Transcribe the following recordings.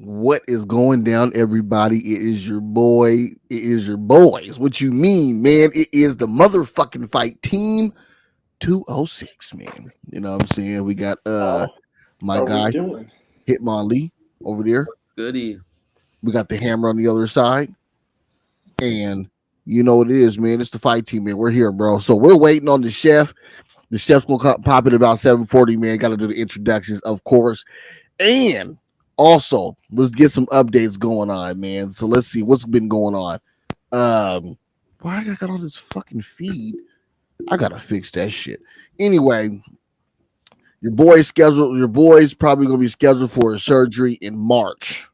What is going down, everybody? It is your boy. It is your boys. What you mean, man? It is the motherfucking fight team 206, man. You know what I'm saying? We got my How we guy doing? Hitmon Lee over there. Goody. We got the hammer on the other side. And you know what it is, man. It's the fight team, man. We're here, bro. So we're waiting on the chef. The chef's gonna pop in about 7:40, man. Gotta do the introductions, of course. And also, let's get some updates going on, man. So let's see what's been going on. Why I got all this fucking feed? I gotta fix that shit. Anyway, your boy's probably gonna be scheduled for a surgery in March.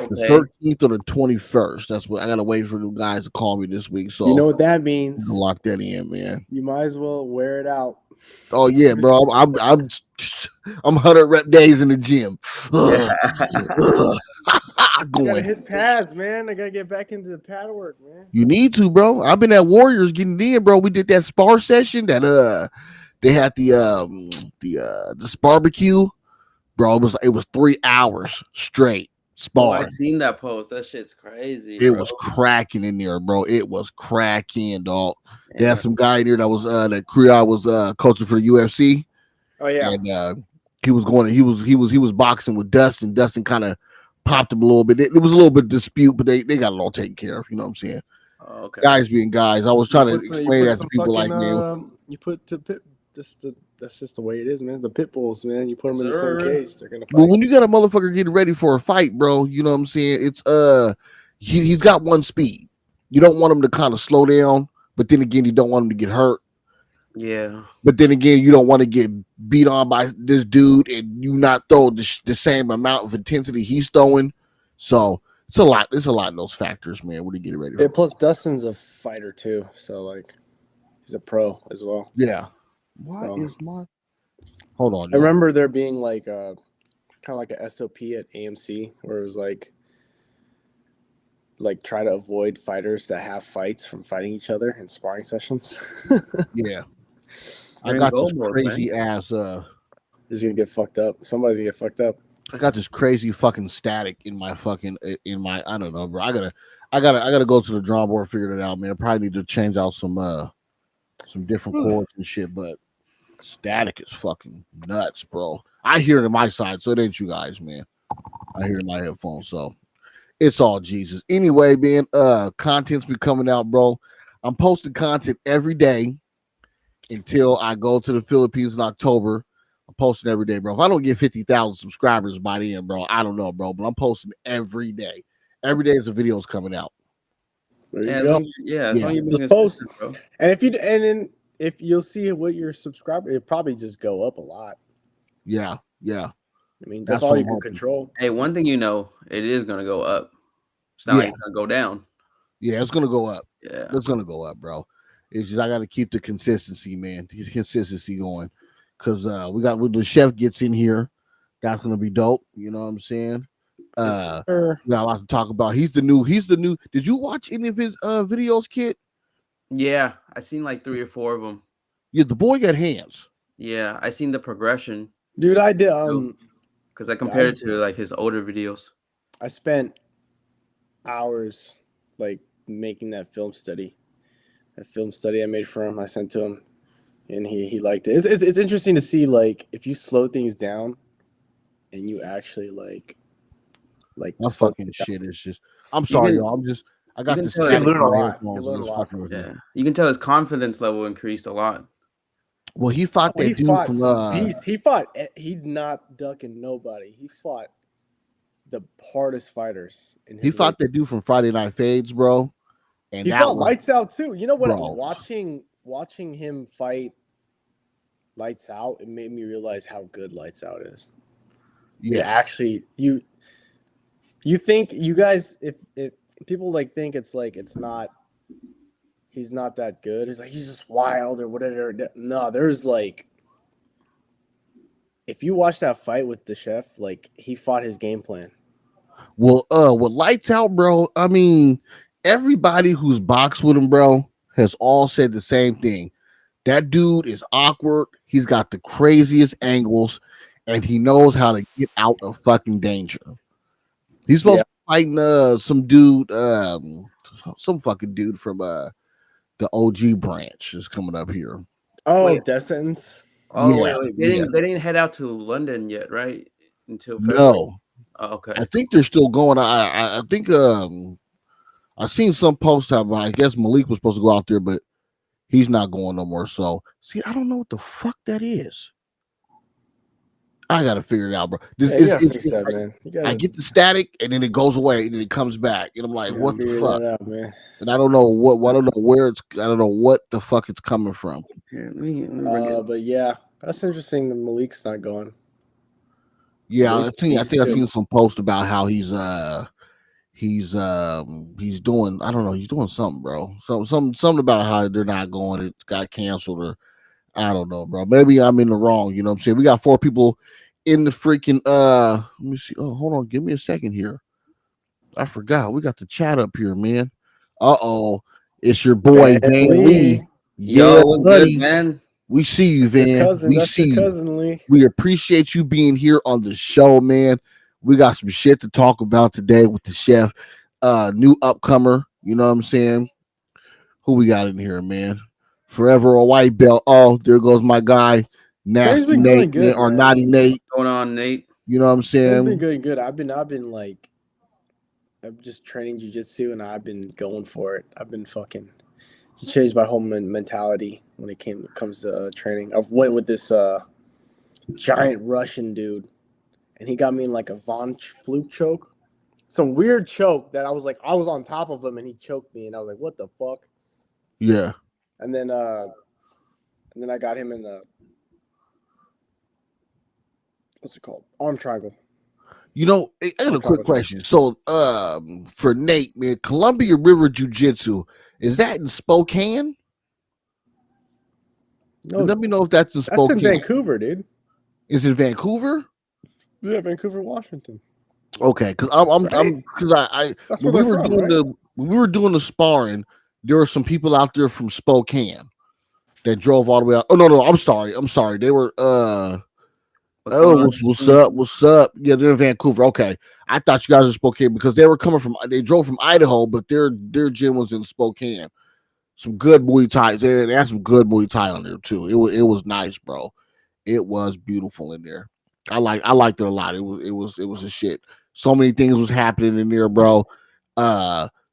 The 13th or the 21st. That's what I gotta wait for the guys to call me this week. So you know what that means. Lock that in, man. You might as well wear it out. Oh yeah, bro. I'm 100 rep days in the gym. I gotta hit pads, man. I gotta get back into the pad work, man. You need to, bro. I've been at Warriors getting in, bro. We did that spar session that they had the barbecue, bro. It was 3 hours straight spar. I seen that post. That shit's crazy. It was cracking in there, bro. It was cracking, dog. Yeah. They had some guy in there that was that Creole was coaching for the UFC. Oh yeah, and he was boxing with Dustin. Dustin kind of popped him a little bit. It was a little bit of dispute, but they got it all taken care of. You know what I'm saying? Oh, okay. Guys being guys. I was trying to explain that to people like me. You put to pit. That's just the way it is, man. The pit bulls, man. You put them in the same cage, they're gonna fight. Well, when you got a motherfucker getting ready for a fight, bro, you know what I'm saying? It's he's got one speed. You don't want him to kind of slow down, but then again, you don't want him to get hurt. Yeah. But then again, you don't want to get beat on by this dude and you not throw the same amount of intensity he's throwing. So it's a lot. There's a lot of those factors, man. When you get ready. Plus, Dustin's a fighter too, so like he's a pro as well. Yeah. What is my? Hold on. I remember there being like kind of like a SOP at AMC where it was like try to avoid fighters that have fights from fighting each other in sparring sessions. Yeah. I got this crazy ass. He's gonna get fucked up. Somebody's gonna get fucked up. I got this crazy fucking static in my I don't know, bro. I gotta go to the drawing board, figure it out, man. I probably need to change out some different chords and shit, but static is fucking nuts, bro. I hear it on my side, so it ain't you guys, man. I hear it in my headphones, so it's all Jesus. Anyway, man, content's been coming out, bro. I'm posting content every day until I go to the Philippines in October. I'm posting every day, bro. If I don't get 50,000 subscribers by the end, bro, I don't know, bro, but I'm posting every day. Every day is a video's coming out. You post, bro. And if you'll see what your subscriber, it'll probably just go up a lot. Yeah. I mean, that's all you can control. Hey, one thing you know, it is gonna go up. It's not like it's gonna go down. Yeah, it's gonna go up. Yeah, it's gonna go up, bro. It's just I gotta keep the consistency, man. The consistency going. Cause we got when the chef gets in here, that's gonna be dope. You know what I'm saying? We got a lot to talk about. He's the new. Did you watch any of his videos, kid? Yeah, I seen like 3 or 4 of them. Yeah, the boy got hands. Yeah, I seen the progression. Dude, I did. Because I compared it to like his older videos. I spent hours like making that film study. That film study I made for him, I sent to him, and he liked it. It's interesting to see like if you slow things down, and you actually like my fucking shit is just. I'm sorry, y'all. I got this. You learn a lot. You can tell his confidence level increased a lot. Well, he fought that dude from. He fought. He's not ducking nobody. He fought the hardest fighters. He fought that dude from Friday Night Fades, bro. And he fought Lights Out too. You know what? Watching him fight Lights Out, it made me realize how good Lights Out is. Yeah, actually, you think you guys if people like think it's like it's not. He's not that good. He's like he's just wild or whatever. No, there's like if you watch that fight with the chef, like he fought his game plan. Well, with Lights Out, bro. I mean, everybody who's boxed with him, bro, has all said the same thing. That dude is awkward. He's got the craziest angles, and he knows how to get out of fucking danger. He's supposed to be fighting some dude, some fucking dude from the OG branch is coming up here. Oh, Death Sentence. Oh, wait. They didn't head out to London yet, right? Until February. No. Oh, okay. I think they're still going. I think I seen some posts out. I guess Malik was supposed to go out there, but he's not going no more. So see, I don't know what the fuck that is. I gotta figure it out, bro. I get the static and then it goes away and then it comes back, and I'm like, what the fuck? Out, man. And I don't know what. I don't know where it's. I don't know what the fuck it's coming from. But yeah, that's interesting. That Malik's not going. Yeah, I think I've seen some post about how he's doing. I don't know. He's doing something, bro. Something about how they're not going. It got canceled or. I don't know, bro. Maybe I'm in the wrong. You know what I'm saying? We got 4 people in the freaking let me see. Oh, hold on. Give me a second here. I forgot. We got the chat up here, man. Uh-oh. It's your boy Van Lee. Yeah, buddy. Good, man. We see you, Van. We see you. We appreciate you being here on the show, man. We got some shit to talk about today with the chef. New upcomer. You know what I'm saying? Who we got in here, man? Forever a white belt. Oh, there goes my guy, Nasty Nate, good, or Naughty Nate. What's going on, Nate? You know what I'm saying? It's been good. I've been like, I'm just training jiu-jitsu and I've been going for it. I've been fucking changed my whole mentality when it comes to training. I've went with this giant Russian dude, and he got me in like a Von Fluke choke, some weird choke that I was on top of him and he choked me, and I was like, what the fuck? Yeah. And then I got him in the what's it called? Arm triangle. You know, I got a quick question. So, for Nate, man, Columbia River Jiu-Jitsu, is that in Spokane? No, let me know if that's in Spokane. That's in Vancouver, dude. Is it Vancouver? Yeah, Vancouver, Washington. Okay, because when we were doing the sparring, there were some people out there from Spokane that drove all the way out. Oh no, I'm sorry. They were what's up? Yeah, they're in Vancouver. Okay. I thought you guys were Spokane because they drove from Idaho, but their gym was in Spokane. Some good Muay Thai. They had some good Muay Thai on there too. It was nice, bro. It was beautiful in there. I liked it a lot. It was a shit. So many things was happening in there, bro.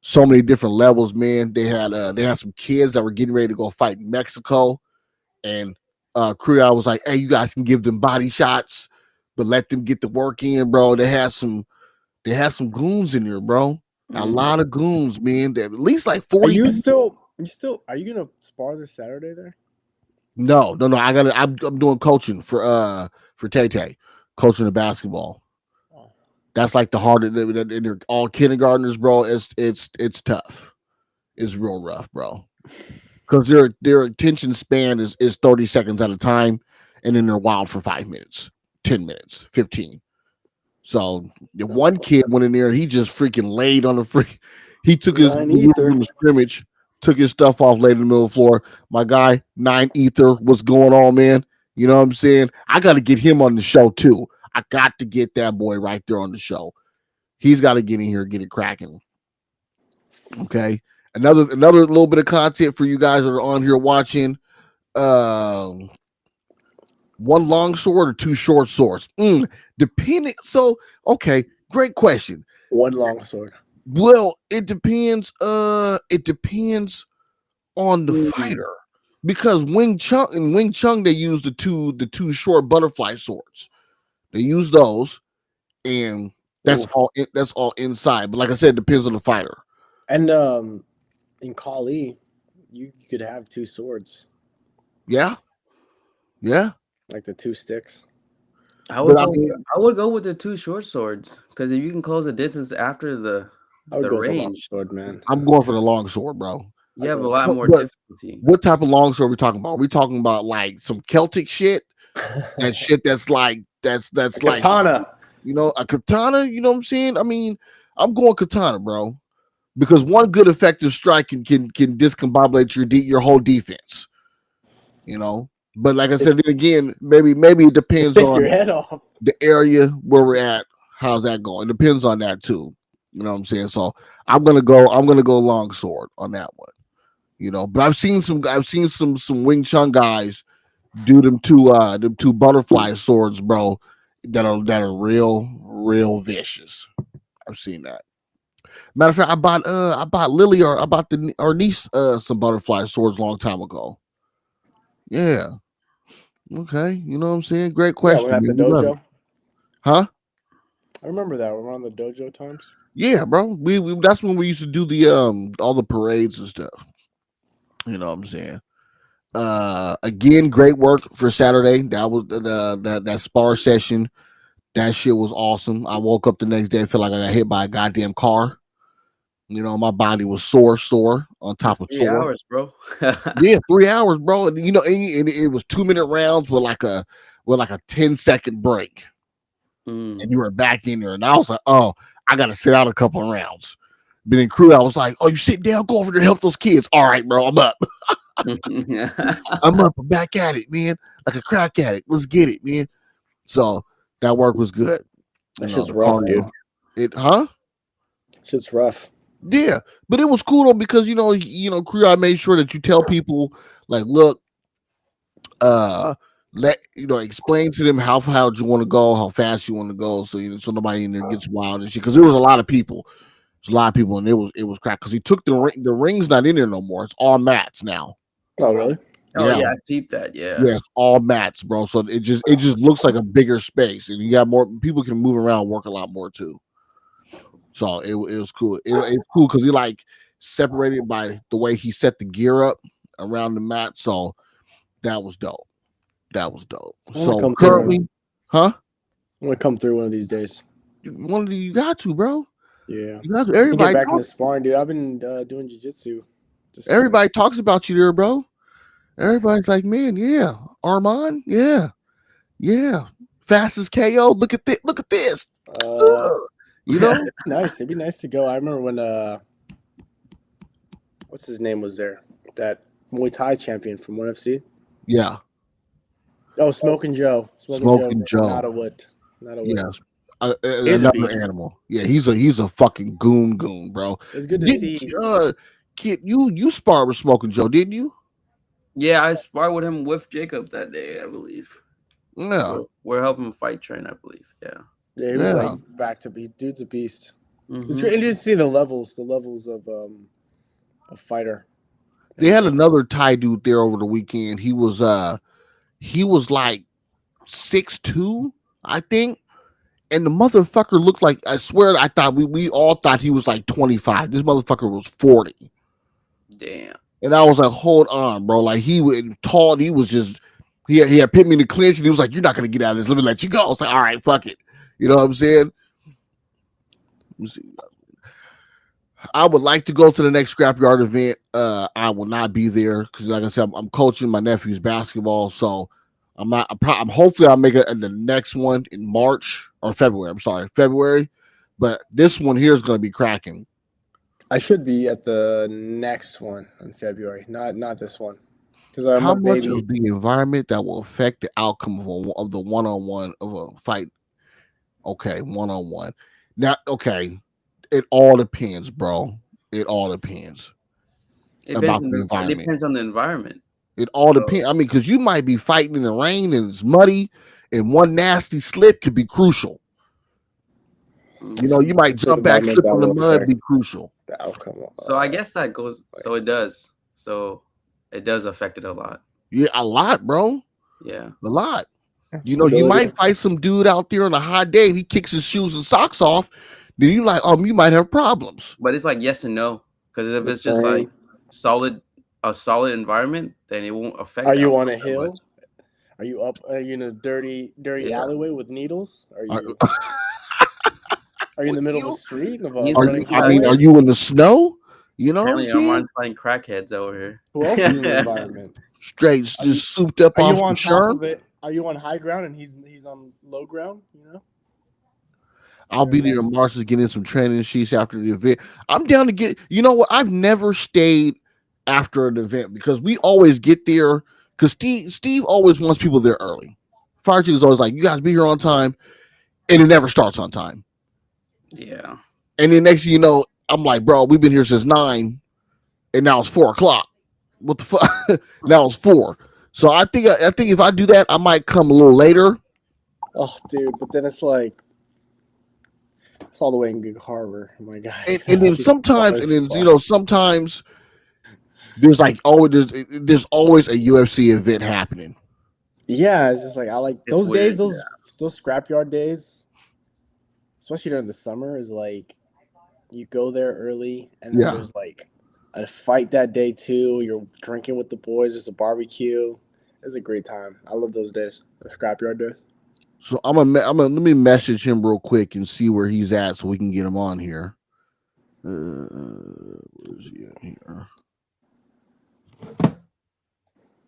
So many different levels, man. They had some kids that were getting ready to go fight in Mexico, and Kriya was like, "Hey, you guys can give them body shots, but let them get the work in, bro." They had some goons in there, bro. A lot of goons, man. At least like 40. Are you gonna spar this Saturday there? No. I'm doing coaching for Tay, coaching the basketball. That's like the hardest. They're all kindergartners, bro. It's tough. It's real rough, bro. Because their attention span is 30 seconds at a time, and then they're wild for 5 minutes, 10 minutes, 15. So the one kid went in there, he just freaking laid on the freak. He took his scrimmage, took his stuff off, laid in the middle of the floor. My guy, 9 Ether, what's going on, man? You know what I'm saying? I got to get him on the show too. I got to get that boy right there on the show. He's got to get in here and get it cracking. Okay. Another little bit of content for you guys that are on here watching. One long sword or 2 short swords? Depending. So, okay, great question. One long sword. Well, it depends. It depends on the fighter, because Wing Chun they use the two short butterfly swords. They use those, and that's all inside. But like I said, it depends on the fighter. And in Kali, you could have 2 swords. Yeah. Like the 2 sticks. I would go with the 2 short swords, because if you can close the distance after the range, sword, man. I'm going for the long sword, bro. You have a lot more difficulty. What type of long sword are we talking about? Are we talking about like some Celtic shit? That shit that's like that's like katana. You know, a katana. You know what I'm saying? I mean, I'm going katana, bro, because one good effective strike can discombobulate your whole defense. You know, but like I said, then again, maybe it depends on your head off. the area where we're at, How's that going? It depends on that too. You know what I'm saying? So I'm gonna go longsword on that one. But I've seen some Wing Chun guys do them two butterfly swords, bro, that are real vicious. I've seen that. Matter of fact, I bought Lily or our niece some butterfly swords a long time ago. Yeah. Okay. You know what I'm saying? Great question. Yeah, we're at the dojo. Huh? I remember that. We're on the dojo times. Yeah, bro. We that's when we used to do the all the parades and stuff. You know what I'm saying? Again, great work for Saturday. That was that spar session. That shit was awesome. I woke up the next day and felt like I got hit by a goddamn car. My body was sore on top of 3 sore. hours, bro. Yeah, 3 hours, bro. And and it was 2-minute rounds with like a 10-second break. And you were back in there. And I was like, oh, I gotta sit out a couple of rounds. Been in crew, I was like, oh, you sit down, go over there, help those kids. All right, bro, I'm up. I'm up, I'm back at it, man. Like a crack addict. Let's get it, man. So that work was good. That's just rough, dude. Shit's rough. Yeah, but it was cool though because crew, I made sure that you tell people like, look, explain to them how you want to go, how fast you want to go, so so nobody in there gets wild and shit. Because there was a lot of people. There's a lot of people, and it was crack. Because he took the ring's not in there no more. It's all mats now. Oh really? Oh yeah, I peeped that. Yeah, it's all mats, bro. So it just looks like a bigger space, and you got more people can move around, work a lot more too. So it was cool. It's cool because he like separated by the way he set the gear up around the mat. So that was dope. So currently, I'm gonna come through one of these days. You got to, bro. Yeah, you got to. Everybody get back in the sparring, dude. I've been doing jiu-jitsu. Everybody talks about you there, bro. Everybody's like, man, yeah, Armand, yeah, fastest KO. Look at this. Nice. It'd be nice to go. I remember when what's his name was there? That Muay Thai champion from 1FC. Yeah. Oh, Smoking Joe. Smoking Joe. Not a wood. Yes. Another animal. Yeah, he's a fucking goon, bro. It's good to see. Kid, you sparred with Smoking Joe, didn't you? Yeah, I sparred with him with Jacob that day, I believe. Yeah. We're helping him fight train, I believe. Yeah. Yeah, he was like back to be. Dude's a beast. Mm-hmm. It's interesting to see the levels of a fighter. They had another Thai dude there over the weekend. He was like 6'2", I think. And the motherfucker looked like, I swear, I thought we all thought he was like 25. This motherfucker was 40. Damn. And I was like, hold on, bro. Like he was tall. He was just, he had put me in the clinch and he was like, you're not going to get out of this. Let me let you go. I was like, all right, fuck it. You know what I'm saying? Let me see. I would like to go to the next ScrapYard event. I will not be there because, like I said, I'm coaching my nephew's basketball. So I'm hopefully I'll make it in the next one in March or February. I'm sorry, February. But this one here is going to be cracking. I should be at the next one in February, not this one. Because how much of the environment that will affect the outcome of the one-on-one of a fight? Okay, one-on-one. Now, okay, it all depends, bro. It all depends. It depends on the environment. It all depends. I mean, because you might be fighting in the rain and it's muddy, and one nasty slip could be crucial. You might jump back, slip on the mud, be crucial. The outcome. So I guess that goes. So it does. So it does affect it a lot. Yeah, a lot, bro. Yeah, a lot. You might fight some dude out there on a hot day and he kicks his shoes and socks off. Then you you might have problems. But it's like yes and no. Because if it's just like a solid environment, then it won't affect. Are you on a hill? Much. Are you up? Are you in a dirty alleyway with needles? Are you? Are you in the middle of the street? Are you in the snow? You know, I'm fighting crackheads over here. Who else is in the environment? Straight, just souped up off the shirt. Are you on high ground and he's on low ground? I'll be there in March to get in some training sheets after the event. I'm down to get. You know what? I've never stayed after an event because we always get there. Because Steve always wants people there early. Fire Chief is always like, "You guys be here on time," and it never starts on time. Yeah. And then next thing you know, I'm like, bro, we've been here since 9, and now it's 4:00. What the fuck? Now it's 4. So I think if I do that, I might come a little later. Oh, dude, but then it's like it's all the way in Gig Harbor. Oh my God. And then sometimes, sometimes there's like there's always a UFC event happening. Yeah, it's just like I like those days, those scrapyard days, especially during the summer, is like you go there early and then there's like a fight that day too. You're drinking with the boys, there's a barbecue. It's a great time. I love those days, the scrapyard days. So I'm gonna let me message him real quick and see where he's at so we can get him on here. Where is he at here?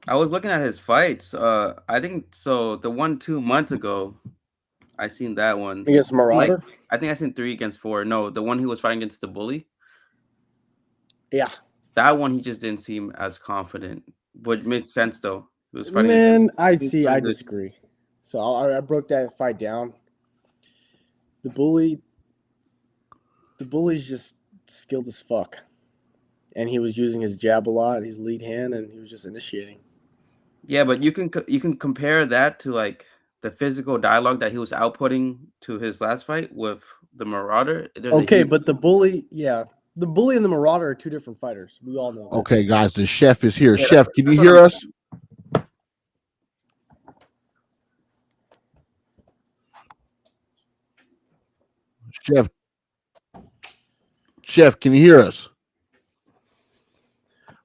I was looking at his fights. I think so. The one 2 months ago, I seen that one against Marauder. I think I seen 3 against 4. No, the one he was fighting against the bully. Yeah, that one he just didn't seem as confident, but makes sense though. He was fighting. Man, I disagree. So I broke that fight down. The bully's just skilled as fuck, and he was using his jab a lot, his lead hand, and he was just initiating. Yeah, but you can compare that to like the physical dialogue that he was outputting to his last fight with the Marauder. Okay, but the bully and the Marauder are two different fighters. We all know that. Okay, guys, the chef is here. Yeah, chef, can you hear us? Chef, can you hear us?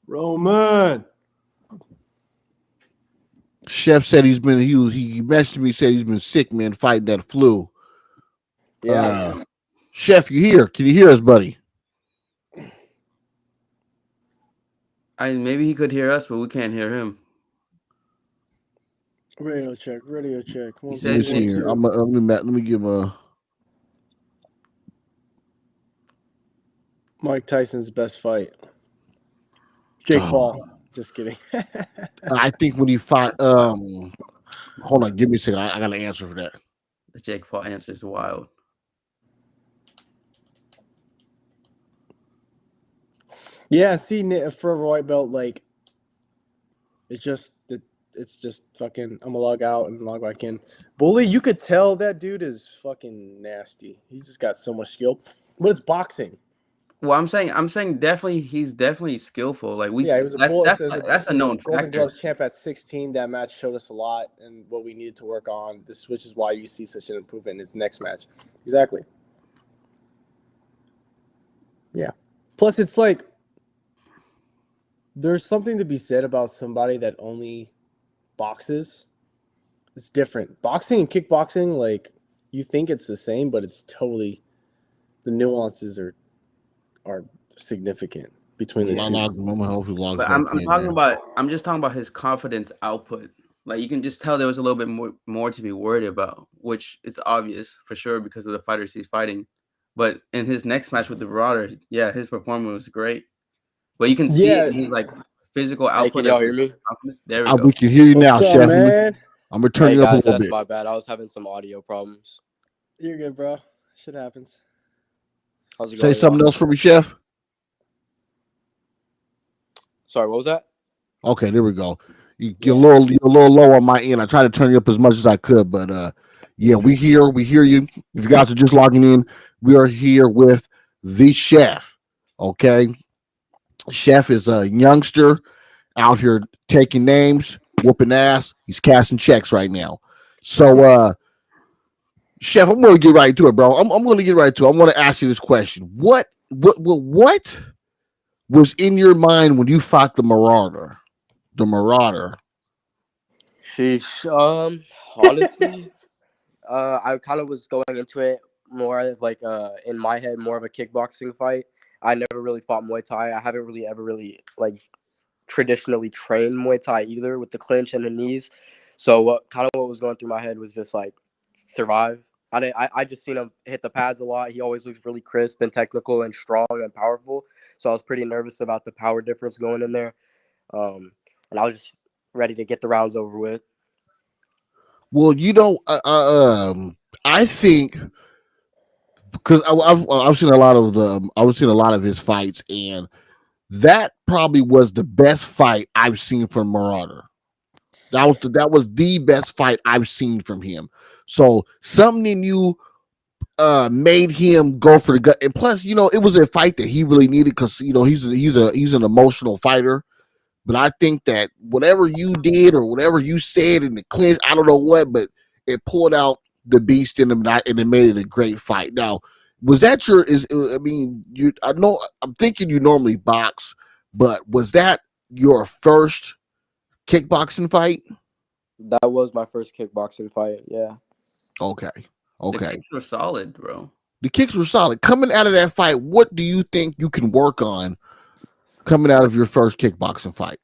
Roman. Chef said he messaged me, said he's been sick, man, fighting that flu. Yeah. Chef, you here? Can you hear us, buddy? Maybe he could hear us, but we can't hear him. Radio check. Let me see here. Let me give a Mike Tyson's best fight. Jake Paul. Just kidding. I think when he fought, hold on, give me a second. I got an answer for that. The Jake Paul answer is wild. Yeah, see, for a white belt, like it's just fucking. I'm gonna log out and log back in. Bully, you could tell that dude is fucking nasty. He just got so much skill, but it's boxing. Well, I'm saying definitely he's definitely skillful. Like he was that's a known factor. Golden Gloves champ at 16. That match showed us a lot and what we needed to work on. Which is why you see such an improvement in his next match. Exactly. Yeah. Plus, it's like there's something to be said about somebody that only boxes. It's different. Boxing and kickboxing, like you think it's the same, but it's totally the nuances are significant between the two. But I'm just talking about his confidence output. Like you can just tell there was a little bit more to be worried about, which is obvious for sure because of the fighters he's fighting. But in his next match with the Marauder, yeah, his performance was great. But you can see it in his like physical output. Can y'all hear me? There we go. We can hear you now, Chef. Man? I'm gonna turn you up a little bit. My bad. I was having some audio problems. You're good, bro. Shit happens. How's it going? Say something else for me, Chef. Sorry, what was that? Okay, there we go. You're a little low on my end. I tried to turn you up as much as I could, but yeah, we hear you. If you guys are just logging in, we are here with the chef. Okay, Chef is a youngster out here taking names, whooping ass. He's cashing checks right now. So, Chef, I'm going to get right to it, bro. I'm going to get right to it. I want to ask you this question: What was in your mind when you fought the Marauder? The Marauder. Sheesh. Honestly, I kind of was going into it more of like in my head, more of a kickboxing fight. I never really fought Muay Thai. I haven't really ever like traditionally trained Muay Thai either with the clinch and the knees. So what was going through my head was just like survive. I just seen him hit the pads a lot. He always looks really crisp and technical and strong and powerful. So I was pretty nervous about the power difference going in there. And I was just ready to get the rounds over with. Well, I think because I've seen a lot of his fights, and that probably was the best fight I've seen from Marauder. That was the best fight I've seen from him. So something in you made him go for the gut, and plus, it was a fight that he really needed because he's an emotional fighter. But I think that whatever you did or whatever you said in the clinch, I don't know what, but it pulled out the beast in him, and it made it a great fight. Now, was that your? I know I'm thinking you normally box, but was that your first kickboxing fight? That was my first kickboxing fight. Yeah. Okay. The kicks were solid, bro. The kicks were solid. Coming out of that fight, what do you think you can work on coming out of your first kickboxing fight?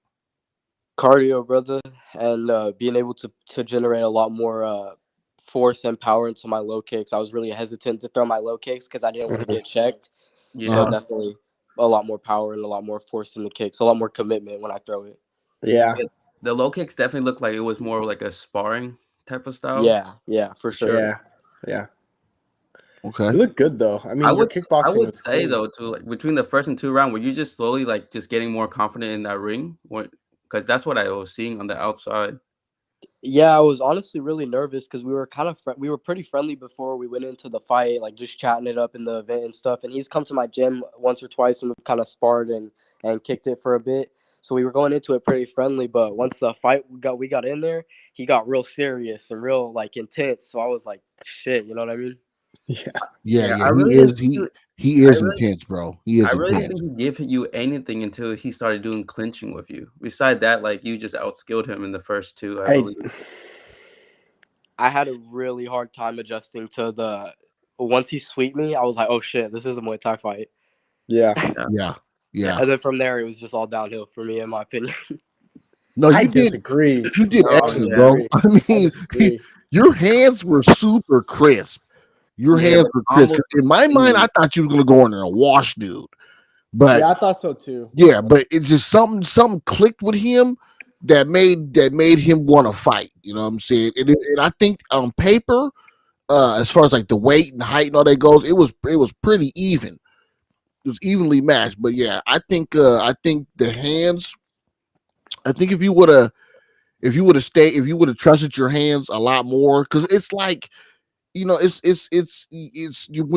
Cardio, brother, and being able to generate a lot more force and power into my low kicks. I was really hesitant to throw my low kicks because I didn't want to get checked. Yeah. So definitely a lot more power and a lot more force in the kicks, a lot more commitment when I throw it. Yeah. The low kicks definitely looked like it was more like a sparring type of style. Yeah, for sure. Yeah. Okay. You look good though. I mean, I your would kickboxing was say clean. though, too, like between the first and 2 round, were you just slowly like just getting more confident in that ring? Because that's what I was seeing on the outside. Yeah, I was honestly really nervous because we were we were pretty friendly before we went into the fight, like just chatting it up in the event and stuff. And he's come to my gym once or twice, and we've kind of sparred and kicked it for a bit. So we were going into it pretty friendly. But once the fight we got in there, he got real serious and real like intense. So I was like, shit, you know what I mean? Yeah. I really He is intense, bro. He is I really intense. didn't think he'd give you anything until he started doing clinching with you. Beside that, like you just outskilled him in the first 2, I believe. I had a really hard time adjusting to the. Once he sweeped me, I was like, "Oh shit, this is a Muay Thai fight." Yeah. And then from there, it was just all downhill for me, in my opinion. No, I disagree. You did excellent, bro. I mean, your hands were super crisp. Your hands were crisp. In my mind, I thought you were gonna go in there and wash, dude. But yeah, I thought so too. Yeah, but it's just something clicked with him that made him want to fight. You know what I'm saying? And I think on paper, as far as like the weight and height and all that goes, it was pretty even. It was evenly matched. But yeah, I think the hands. I think if you would have trusted your hands a lot more, because it's like, when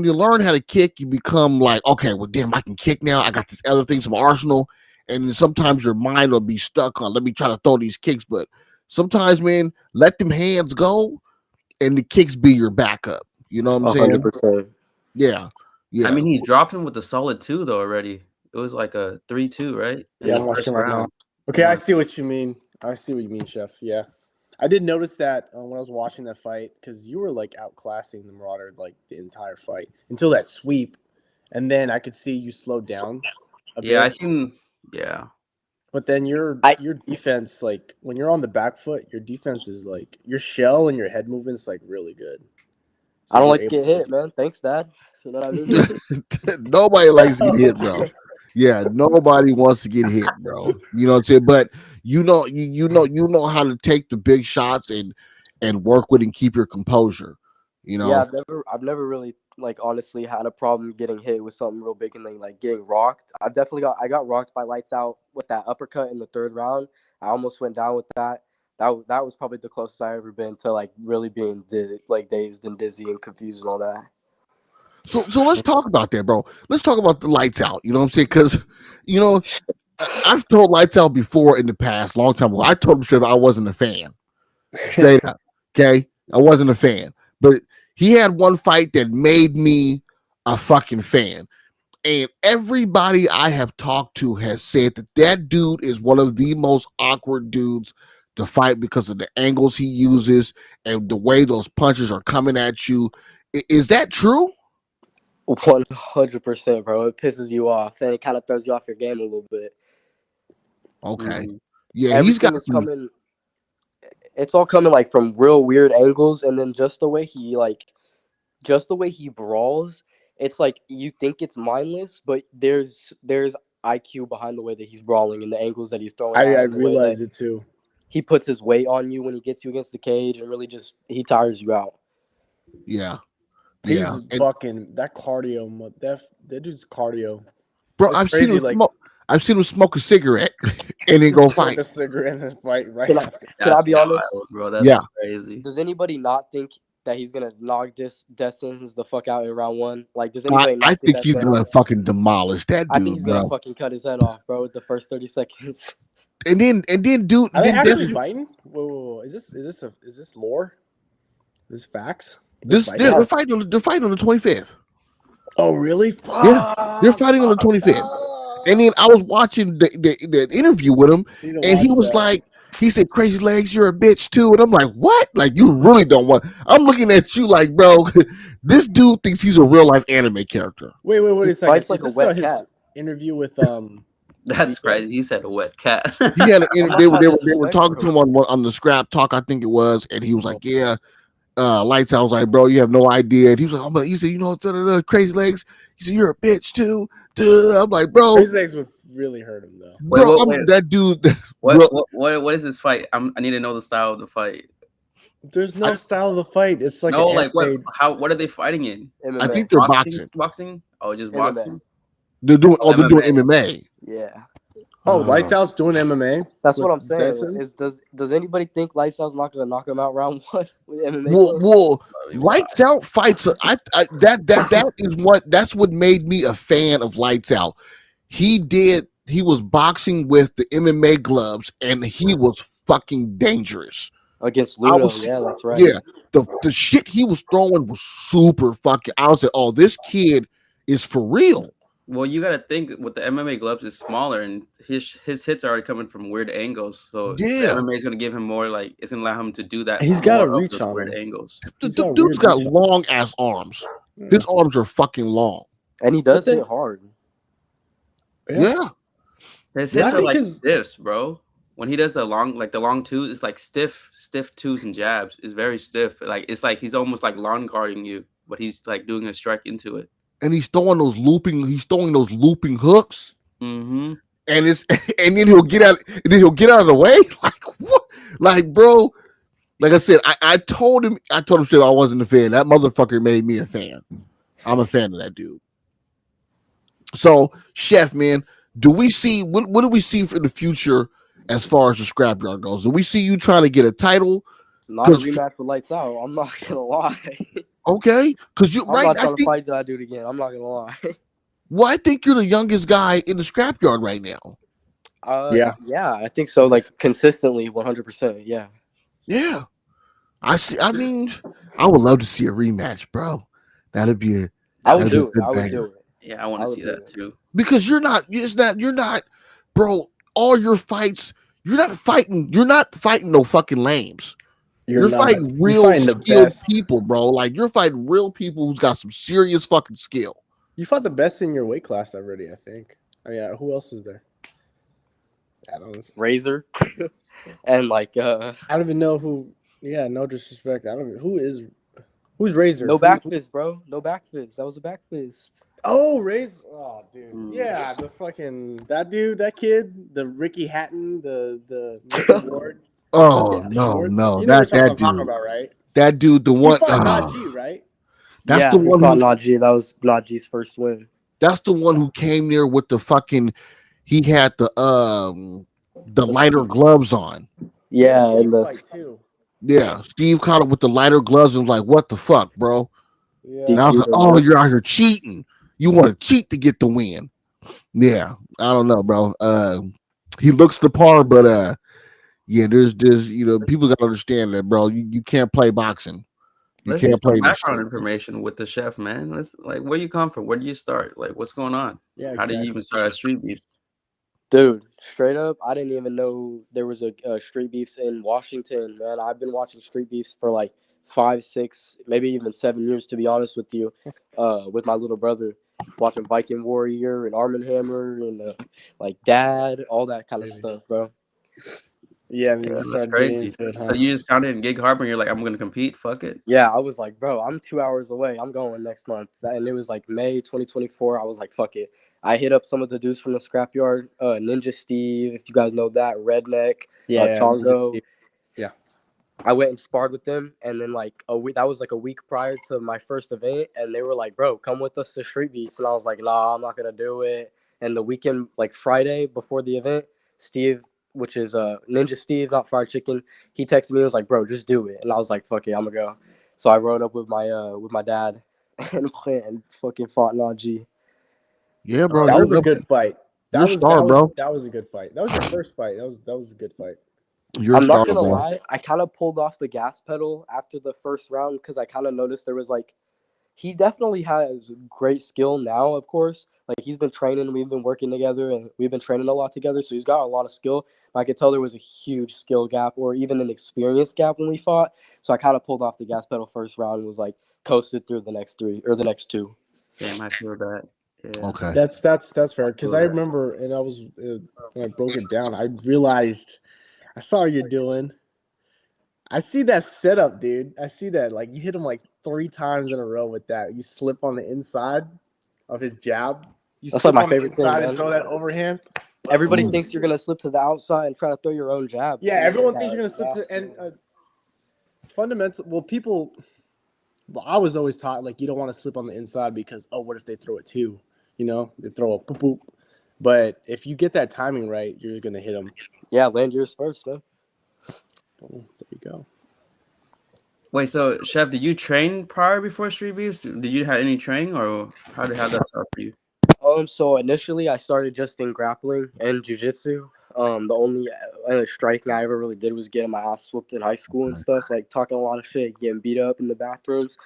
you learn how to kick, you become like, okay, well, damn, I can kick now. I got this other things from Arsenal. And then sometimes your mind will be stuck on, let me try to throw these kicks. But sometimes, man, let them hands go and the kicks be your backup. You know what I'm saying? 100%. Yeah. I mean, he dropped him with a solid 2 though already. It was like a 3-2, right? Yeah, I'm watching right now. Okay, I see what you mean. Chef. Yeah. I did notice that when I was watching that fight, because you were like outclassing the Marauder like the entire fight until that sweep, and then I could see you slowed down a bit. I seen. Yeah, but then your defense, like when you're on the back foot, your defense is like your shell and your head movement's like really good. So I don't like to get hit, man. Thanks, Dad. You know what I mean? Nobody likes to get hit, bro. Yeah, nobody wants to get hit, bro. You know what I'm saying? But you know how to take the big shots and work with and keep your composure. You know? Yeah, I've never really like honestly had a problem getting hit with something real big and then like getting rocked. I got rocked by Lights Out with that uppercut in the 3rd round. I almost went down with that. That was probably the closest I ever been to like really being dazed and dizzy and confused and all that. So let's talk about that, bro. Let's talk about the Lights Out. You know what I'm saying? Because, I've told Lights Out before in the past, long time ago. I told him straight up I wasn't a fan. Straight up. Okay? I wasn't a fan. But he had one fight that made me a fucking fan. And everybody I have talked to has said that dude is one of the most awkward dudes to fight because of the angles he uses and the way those punches are coming at you. Is that true? 100%, bro. It pisses you off and it kind of throws you off your game a little bit. Okay. Yeah, everything is coming. It's all coming like from real weird angles, and then just the way he brawls, it's like you think it's mindless, but there's IQ behind the way that he's brawling and the angles that he's throwing. I realized it too. He puts his weight on you when he gets you against the cage, and really just he tires you out. Yeah. He's fucking that cardio. That dude's cardio. Bro, I've seen him smoke a cigarette and then go fight. A cigarette and then fight right Can after. Can I be honest, bro? That's crazy. Does anybody not think that he's gonna knock Destins the fuck out in round 1? Like, does anybody not I think he's gonna fucking demolish that dude. I think he's gonna fucking cut his head off, bro, with the first 30 seconds. And then, dude, are they actually fighting? Whoa. Is this lore? Is this facts? They're fighting on the 25th. Oh, really? Yeah, they're fighting on the 25th. And then I was watching the interview with him, and he was like, he said, "Crazy Legs, you're a bitch too." And I'm like, what? Like, you really don't want. I'm looking at you like, bro, this dude thinks he's a real life anime character. Wait a second. Fights like a wet cat. Interview with That's crazy. He said a wet cat. He had they were talking to him on the Scrap Talk, I think it was, and he was like, yeah. Lights out. I was like, bro, you have no idea. And he was like, he said, you know, Crazy Legs. He said, you're a bitch too. I'm like, bro, Crazy Legs would really hurt him though. Bro, wait. That dude. What is this fight? I need to know the style of the fight. There's no style of the fight. It's like what are they fighting in? MMA. I think they're boxing. Boxing? Oh, just MMA. boxing. They're doing MMA. Yeah. Oh, Lights Out's doing MMA. That's what I'm saying. Does anybody think Lights Out's not gonna knock him out round 1 with MMA? Well, Lights Out fights. That's what made me a fan of Lights Out. He was boxing with the MMA gloves, and he was fucking dangerous against Ludo. Yeah, that's right. Yeah, the shit he was throwing was super fucking. I was like, oh, this kid is for real. Well, you got to think with the MMA gloves is smaller, and his hits are already coming from weird angles. So MMA is going to give him more, like, it's going to allow him to do that. He's got to reach on weird angles. The dude's got long ass arms. Yeah. His arms are fucking long, and he does hit hard. Yeah. His hits are like stiffs, bro. When he does the long twos, it's like stiff twos and jabs. It's very stiff. Like, it's like he's almost like lawn guarding you, but he's like doing a strike into it. And he's throwing those looping hooks. Mm-hmm. And then he'll get out of the way. Like, what? Like, bro, like I said, I told him straight I wasn't a fan. That motherfucker made me a fan. I'm a fan of that dude. So, Chef, man, do we see what do we see for the future as far as the Scrapyard goes? Do we see you trying to get a title? Not a rematch with Lights Out. I'm not gonna lie. Okay, because I'm not trying to fight that dude again. I'm not gonna lie. Well, I think you're the youngest guy in the Scrapyard right now. Yeah, I think so. Like consistently, 100%. Yeah. I mean, I would love to see a rematch, bro. That'd be a. I would do it. Yeah, I want to see that too. Because you're not, bro. All your fights, you're not fighting no fucking lames. You're fighting real skilled people, bro. Like, you're fighting real people who's got some serious fucking skill. You fought the best in your weight class already, I think. Oh yeah, who else is there? I don't know. Razor. And like I don't even know who. Yeah, no disrespect. I don't who's Razor? No back fist, bro. No back fist. That was a back fist. Oh, Razor. Oh, dude. Yeah, the fucking that dude, that kid, the Ricky Hatton, the Ward. Oh no! You know that dude. I'm talking about, right? That dude, the one. Najee, right? That's the one. Najee. That was Najee's first win. That's the one who came there with the fucking. He had the lighter gloves on. Yeah, and yeah. Steve caught it with the lighter gloves and was like, "What the fuck, bro?" Yeah. And I was like, "Oh, you're out here cheating. You want to cheat to get the win?" Yeah, I don't know, bro. He looks the part, but yeah, there's people gotta understand that, bro. You can't play boxing. You can't play background information with the chef, man. Let's like where you come from, where do you start? Like, what's going on? Yeah, how did you even start at Street Beefs? Dude, straight up, I didn't even know there was a Street Beefs in Washington, man. I've been watching Street Beefs for like 5, 6, maybe even 7 years, to be honest with you, with my little brother, watching Viking Warrior and Arm & Hammer and like Dad, all that kind of stuff, bro. Yeah, I mean, that's crazy. So you just found it in Gig Harbor and you're like, I'm going to compete? Fuck it. Yeah, I was like, bro, I'm 2 hours away. I'm going next month. And it was like May 2024. I was like, fuck it. I hit up some of the dudes from the Scrapyard, Ninja Steve, if you guys know that, Redneck, Chongo. Yeah. I went and sparred with them, and then like a week, that was like a week prior to my first event, and they were like, "Bro, come with us to Street Beast," and I was like, "Nah, I'm not gonna do it." And the weekend, like Friday before the event, Steve, which is Ninja Steve, not Fried Chicken, he texted me and was like, "Bro, just do it," and I was like, "Fuck it, I'm gonna go." So I rode up with my dad and fucking fought Najee. Yeah, bro. That was a good fight. That was bro. That was a good fight. That was your first fight. That was a good fight. I'm not gonna lie, I kind of pulled off the gas pedal after the first round because I kind of noticed there was like, he definitely has great skill now, of course. Like he's been training, we've been working together, and we've been training a lot together, so he's got a lot of skill. But I could tell there was a huge skill gap or even an experience gap when we fought. So I kind of pulled off the gas pedal first round and was like coasted through the next two. Damn, I feel that. Yeah. Okay. That's fair because I remember, and I was when I broke it down, I realized I saw what you're doing. I see that setup, dude. I see that. Like you hit him like 3 times in a row with that. You slip on the inside of his jab. That's like my favorite thing, and throw that overhand. Everybody thinks you're gonna slip to the outside and try to throw your own jab. Yeah, everyone thinks you're gonna slip to and fundamental. Well, people. Well, I was always taught like you don't want to slip on the inside because what if they throw it too? You know, they throw a poop poop. But if you get that timing right, you're gonna hit them. Yeah, land yours first, man. Oh, there you go. Wait, so Chef, did you train prior before Street Beefs? Did you have any training, or how did that start for you? So initially I started just in grappling and jiu-jitsu. The only striking I ever really did was getting my ass whooped in high school and stuff, like talking a lot of shit, getting beat up in the bathrooms.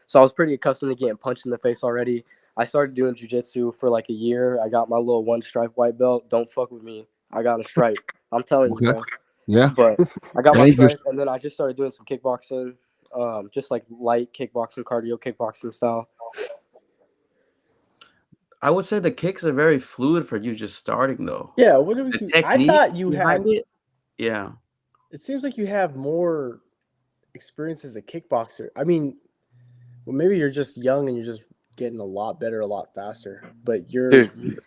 So I was pretty accustomed to getting punched in the face already. I started doing jiu-jitsu for like a year. I got my little 1-stripe white belt. Don't fuck with me. I got a stripe. I'm telling you, bro. Yeah. But I got my stripe, and then I just started doing some kickboxing, just like light kickboxing, cardio kickboxing style. I would say the kicks are very fluid for you just starting, though. Yeah, I thought you had it. Yeah. It seems like you have more experience as a kickboxer. I mean, well, maybe you're just young and you're just getting a lot better, a lot faster. But your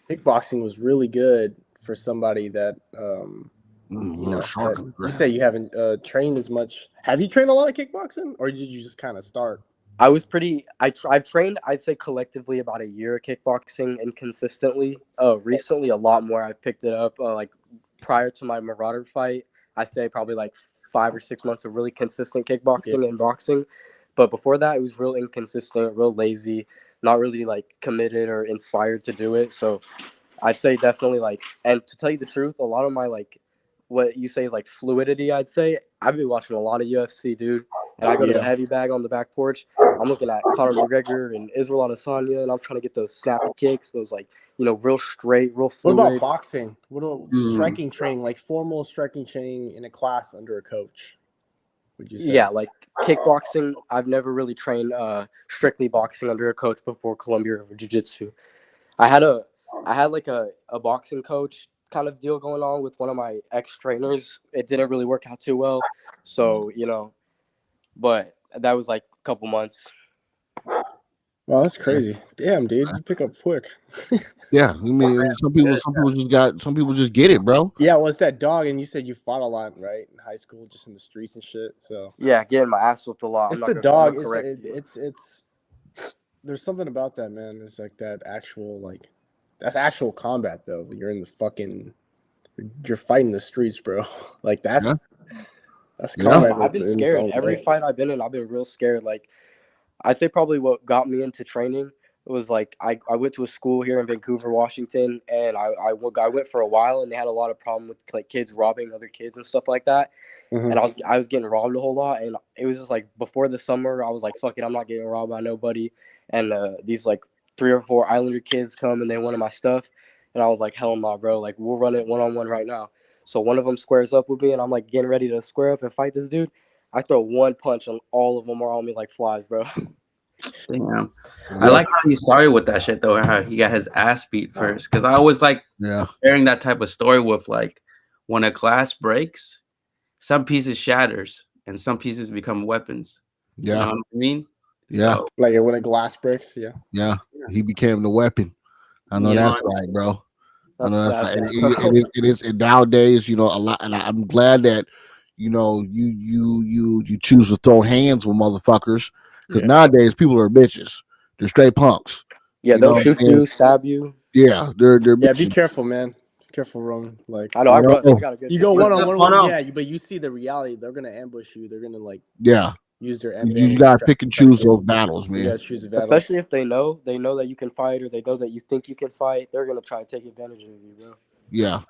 kickboxing was really good for somebody that you say you haven't trained as much. Have you trained a lot of kickboxing, or did you just kind of start? I've trained, I'd say collectively about a year of kickboxing and consistently. Recently a lot more. I've picked it up like prior to my Marauder fight. I'd say probably like 5 or 6 months of really consistent kickboxing and boxing. But before that, it was real inconsistent, real lazy, not really like committed or inspired to do it. So I'd say definitely like, and to tell you the truth, a lot of my like, what you say is like fluidity, I'd say. I've been watching a lot of UFC, dude. And I go to the heavy bag on the back porch. I'm looking at Conor McGregor and Israel Adesanya, and I'm trying to get those snappy kicks, those like, real straight, real fluid. What about boxing? What about striking training, like formal striking training in a class under a coach? Would you say? Yeah, like kickboxing. I've never really trained strictly boxing under a coach before Columbia or jiu-jitsu. I had like a boxing coach kind of deal going on with one of my ex-trainers. It didn't really work out too well. So, but that was like a couple months. Wow, that's crazy. Damn, dude, you pick up quick. Yeah, I mean, some people just get it, bro. Yeah, well, it's that dog, and you said you fought a lot, right, in high school, just in the streets and shit. So yeah, getting my ass whooped a lot. It's the dog. It's there's something about that, man. It's like that actual that's actual combat though. You're in the fucking, you're fighting the streets, bro. Like that's combat. I've been scared. Every fight I've been in, I've been real scared. Like I'd say probably what got me into training was like I went to a school here in Vancouver, Washington, and I went for a while, and they had a lot of problem with like kids robbing other kids and stuff like that. Mm-hmm. And I was getting robbed a whole lot, and it was just like before the summer, I was like, fuck it, I'm not getting robbed by nobody. And these like 3 or 4 Islander kids come and they wanted my stuff, and I was like, hell no, bro, like we'll run it 1-on-1 right now. So one of them squares up with me, and I'm like getting ready to square up and fight this dude. I throw one punch, and all of them are on me like flies, bro. Damn. I like how he's sorry with that shit though, how he got his ass beat first. Because I always like sharing that type of story with like when a glass breaks, some pieces shatters and some pieces become weapons. Yeah. You know what I mean? Yeah. So, like when a glass breaks, Yeah. He became the weapon. I know that's right, bro. I know that's right. It is nowadays, a lot, and I'm glad that you choose to throw hands with motherfuckers because nowadays people are bitches. They're straight punks. Yeah, they'll shoot you, stab you. Yeah, they're Yeah, be bitches. careful, man. Careful, Roman. Like I know, I got a good. You go What's one on up, one Bono? with but you see the reality. They're gonna ambush you. They're gonna use their advantage. You gotta pick and choose those battles, man. You gotta choose a battle. Especially if they know that you can fight, or they know that you think you can fight. They're gonna try and take advantage of you, bro. Yeah,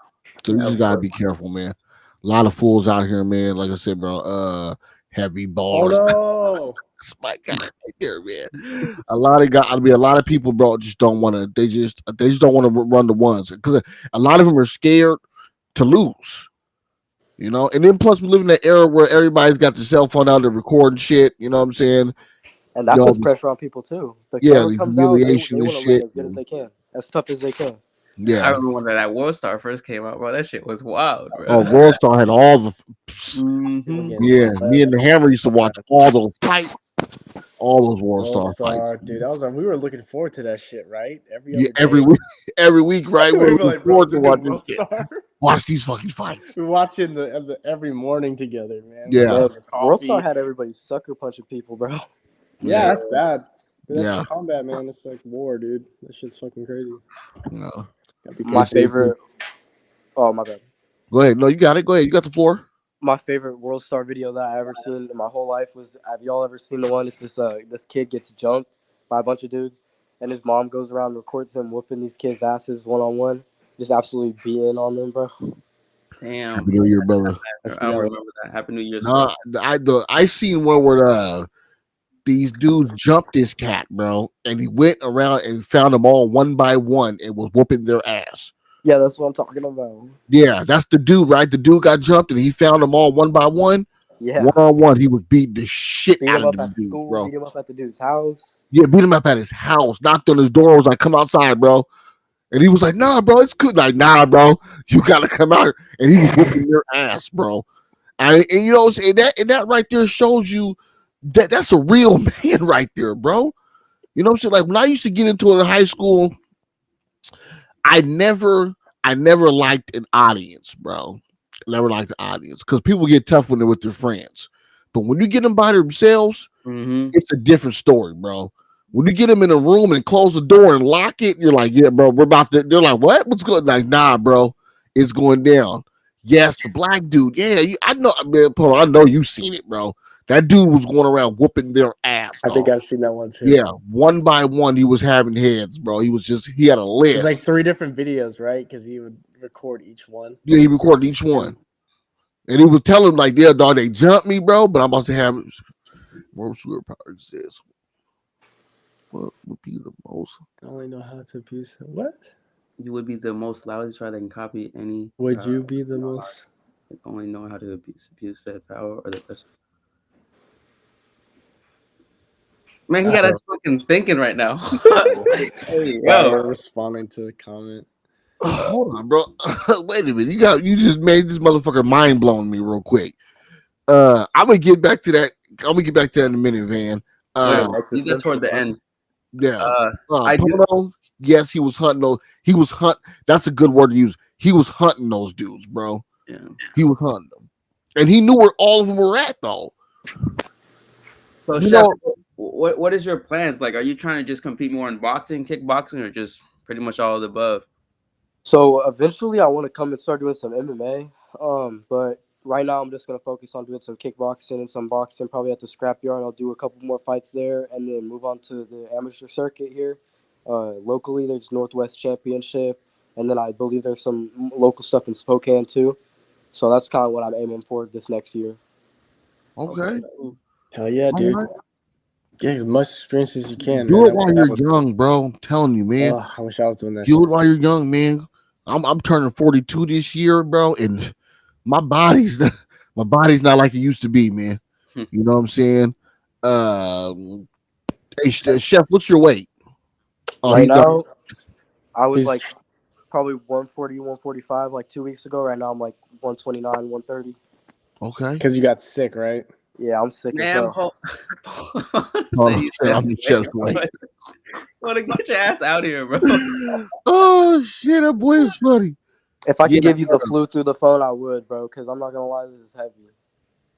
so you just gotta be careful, man. A lot of fools out here, man. Like I said, bro. Heavy ballers. Oh no. That's my guy right there, man. A lot of people, bro, just don't want to. They just don't want to run the ones because a lot of them are scared to lose. And then plus we live in that era where everybody's got their cell phone out, they're recording shit. You know what I'm saying? And that puts pressure on people too. The camera comes out, they want to win as good as they can, as tough as they can. Yeah, I remember when that World Star first came out, bro. That shit was wild, bro. Oh, World Star had all the. Yeah, me and the Hammer used to watch all those fights, all those World Star fights. Dude, we were looking forward to that shit, right? Every week, right? We were looking forward to watch these fucking fights. We're watching every morning together, man. Yeah, World Star had everybody sucker punching people, bro. Yeah, that's bad. That's combat, man. It's like war, dude. That shit's fucking crazy. No. My favorite. Oh, my bad. Go ahead. No, you got it. Go ahead. You got the floor. My favorite World Star video that I ever seen in my whole life was. Have y'all ever seen the one? It's this kid gets jumped by a bunch of dudes, and his mom goes around and records him whooping these kids' asses 1-on-1, just absolutely beating on them, bro. Damn. Happy New Year, brother. I don't remember that. Happy New Year. I seen one where these dudes jumped this cat, bro, and he went around and found them all one by one and was whooping their ass. Yeah, that's what I'm talking about. Yeah, that's the dude, right? The dude got jumped and he found them all one by one. Yeah. 1-on-1, he was beating the shit beat out him of up them at dudes, school, bro. beat him up at the dude's house. Yeah, beat him up at his house, knocked on his door, was like, come outside, bro. And he was like, nah, bro, it's good. Like, nah, bro, you gotta come out. And he was whooping your ass, bro. And you know what I'm saying? That right there shows you that's a real man right there, bro. You know what I'm saying? Like when I used to get into it in high school, I never liked an audience, bro. Never liked the audience because people get tough when they're with their friends. But when you get them by themselves, it's a different story, bro. When you get them in a room and close the door and lock it, you're like, yeah, bro, we're about to. They're like, what? What's good? Like, nah, bro, it's going down. Yes, the black dude. Yeah, I know. Man, Paul, I know you've seen it, bro. That dude was going around whooping their ass. I think I've seen that one too. Yeah, one by one, he was having heads, bro. He had a list. It was like 3 different videos, right? Because he would record each one. Yeah, he recorded each one. And he was telling him, like, yeah, dog, they jumped me, bro, but I'm about to have more superpower exists. What would be the most? I only know how to abuse it. What? You would be the most loudest try that can copy any. Would you be the most? Only know how to abuse that power or the person. Man, he got us fucking thinking right now. Hey, we're responding to the comment. Hold on, bro. Wait a minute. You just made this motherfucker mind blowing me real quick. I'm gonna get back to that. I'm gonna get back to that in a minute, Van. He's up toward the end. Yeah. Yes, he was hunting those. That's a good word to use. He was hunting those dudes, bro. Yeah. He was hunting them, and he knew where all of them were at, though. So, Chef, what is your plans? Like, are you trying to just compete more in boxing, kickboxing, or just pretty much all of the above? So eventually, I want to come and start doing some MMA. But right now, I'm just gonna focus on doing some kickboxing and some boxing. Probably at the ScrapYard, I'll do a couple more fights there, and then move on to the amateur circuit here. Locally, there's Northwest Championship, and then I believe there's some local stuff in Spokane too. So that's kind of what I'm aiming for this next year. Okay. Hell yeah, dude. Get as much experience as you can. Do it while you're young, bro. I'm telling you, man. I wish I was doing that. Do it while you're young, man. I'm turning 42 this year, bro, and my body's not like it used to be, man. You know what I'm saying? Hey, Chef, what's your weight? Right now, I was like probably 140, 145 like 2 weeks ago. Right now, I'm like 129, 130. Okay. Because you got sick, right? Yeah, I'm sick as hell. Want to get your ass out of here, bro. Oh, shit, that boy is funny. If I could give you the flu through the phone, I would, bro, because I'm not going to lie, this is heavy.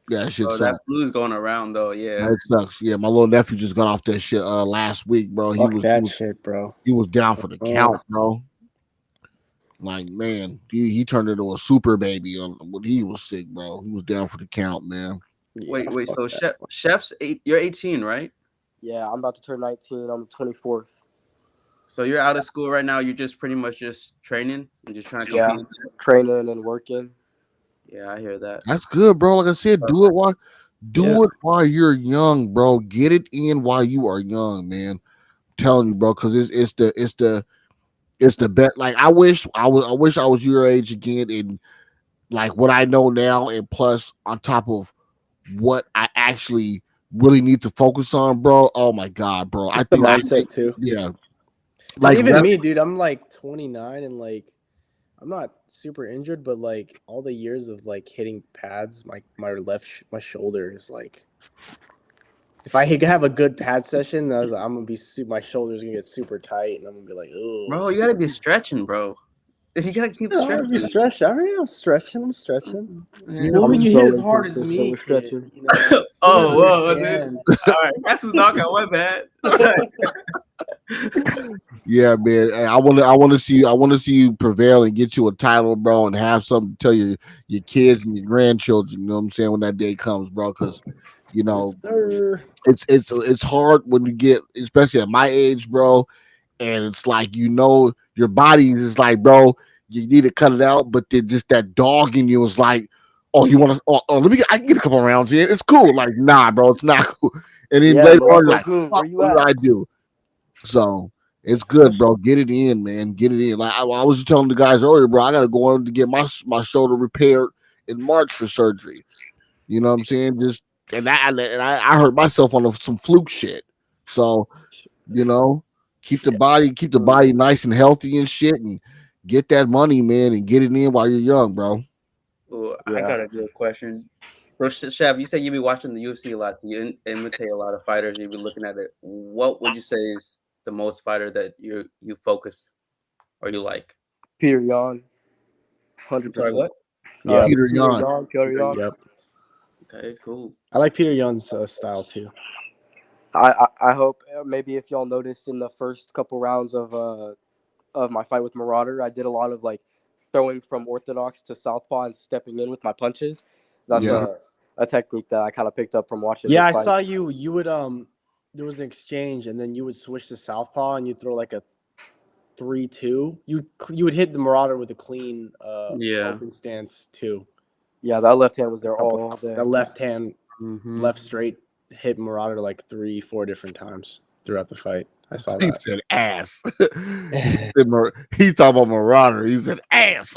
Yeah, that shit Oh, sucks. that flu's going around though. Yeah, That sucks. Yeah, my little nephew just got off that shit last week, bro. Fuck that shit, bro. He was down for the count, bro. Like, man, he turned into a super baby when he was sick, bro. He was down for the count, man. Yeah, wait. So Chef's you're 18, right? Yeah, I'm about to turn 19 on the 24th. So you're out of school right now. You're just pretty much just training and just trying to compete. Yeah, training and working. Yeah, I hear that. That's good, bro. Like I said, do it while you're young, bro. Get it in while you are young, man. I'm telling you, bro, because it's the bet. Like I wish I was your age again, and like what I know now, and plus on top of what I actually really need to focus on, bro. Oh my god, bro. I the think mindset too. Yeah. Like even me, dude, I'm like 29 and like I'm not super injured, but like all the years of like hitting pads, my shoulder is like, if I have a good pad session, I'm gonna be my shoulder's gonna get super tight, and I'm gonna be like, oh, bro, you gotta be stretching, bro. You gotta keep stretching. Be stretching. I mean, I'm stretching. Yeah, Well, when you so hit as hard as inconsistent me, with stretching. you know, Oh, whoa, dude. All right, that's a knockout. My bad. Yeah, man. I want to see you prevail and get you a title, bro, and have something to tell your kids and your grandchildren. You know what I'm saying, when that day comes, bro? Because you know it's hard when you get, especially at my age, bro. And it's like, your body is like, bro, you need to cut it out, but then just that dog in you is like, oh, you want to? Oh, I can get a couple rounds in. It's cool. Like, nah, bro, it's not cool. And then later on, you're like, fuck, what did I do? So it's good, bro. Get it in, man. Get it in. Like I was just telling the guys earlier, bro. I got to go on to get my shoulder repaired in March for surgery. You know what I'm saying? Just and I hurt myself on some fluke shit. So keep the body nice and healthy and shit, and get that money, man, and get it in while you're young, bro. Ooh, I got a good question. Bro, Chef, you say you be watching the UFC a lot. You imitate a lot of fighters. You be looking at it. What would you say is the most fighter that you focus or you like? Peter Yan, 100%. What? Yeah, Peter Yan. Yep. Okay, cool. I like Peter Yan's style too. I hope maybe if y'all noticed in the first couple rounds of my fight with Marauder, I did a lot of like throwing from orthodox to southpaw and stepping in with my punches. That's a technique that I kind of picked up from watching. Yeah, I saw you. You would there was an exchange, and then you would switch to southpaw, and you'd throw like a 3-2. You would hit the Marauder with a clean open stance too. Yeah, that left hand was there all day. That left hand, left straight, hit Marauder like 3-4 different times throughout the fight. I saw that. He said ass. He's talking about Marauder. He said ass.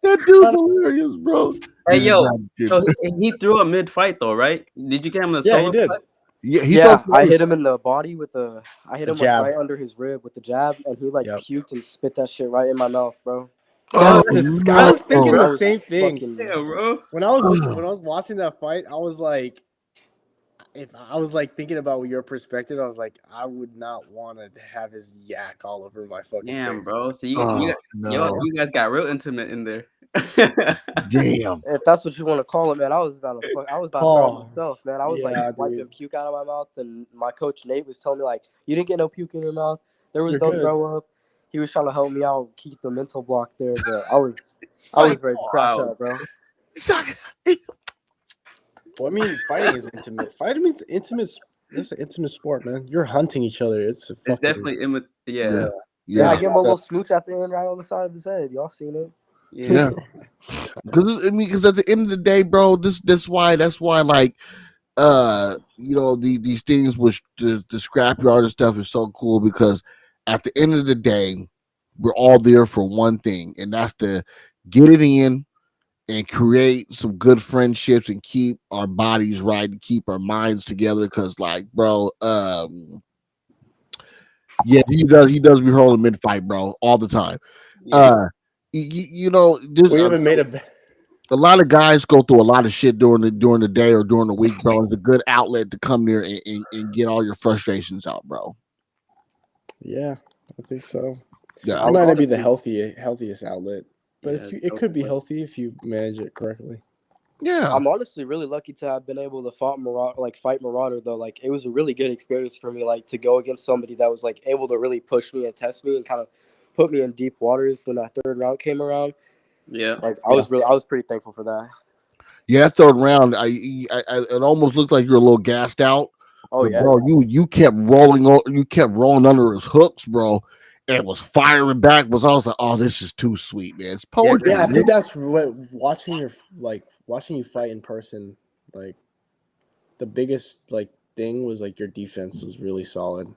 That dude's hilarious, bro. Hey, yo. So he threw a mid-fight, though, right? Did you get him a solo? He did. Fight? Yeah, I hit him in the body with I hit him jab. right under his rib with the jab, and he puked and spit that shit right in my mouth, bro. I was thinking the same thing. Yeah, bro. When I was watching that fight, I was like, thinking about your perspective, I was like, I would not want to have his yak all over my fucking face. Bro. So you guys got real intimate in there. Damn. If that's what you want to call it, man, I was about to throw myself, man. I was wiping puke out of my mouth, and my coach Nate was telling me like, you didn't get no puke in your mouth. There was no throw up. He was trying to help me out, keep the mental block there, but I was ready to crash out, bro. Well, I mean, fighting is intimate. Fighting is intimate. It's an intimate sport, man. You're hunting each other. It's definitely Yeah, I give him a little smooch at the end, right on the side of his head. Y'all seen it? Yeah. Because at the end of the day, bro, that's why like these things with the scrapyard and stuff is so cool, because at the end of the day, we're all there for one thing, and that's to get it in and create some good friendships and keep our bodies right and keep our minds together. Because, like, bro, he does be holding mid fight, bro, all the time. We haven't made a lot of guys go through a lot of shit during the day or during the week, bro. It's a good outlet to come there and get all your frustrations out, bro. Yeah, I think so. Yeah, it might not be the healthiest outlet, but it could be healthy if you manage it correctly. Yeah. I'm honestly really lucky to have been able to fight Marauder though. Like it was a really good experience for me, like to go against somebody that was like able to really push me and test me and kind of put me in deep waters when that third round came around. Yeah. Like I was pretty thankful for that. Yeah, that third round, it almost looked like you were a little gassed out. Oh But yeah. bro, you kept rolling under his hooks, bro, and was firing back. I was like, oh, this is too sweet, man. It's poetry. Yeah, I man. think that's what watching you fight in person, like the biggest like thing was like your defense was really solid.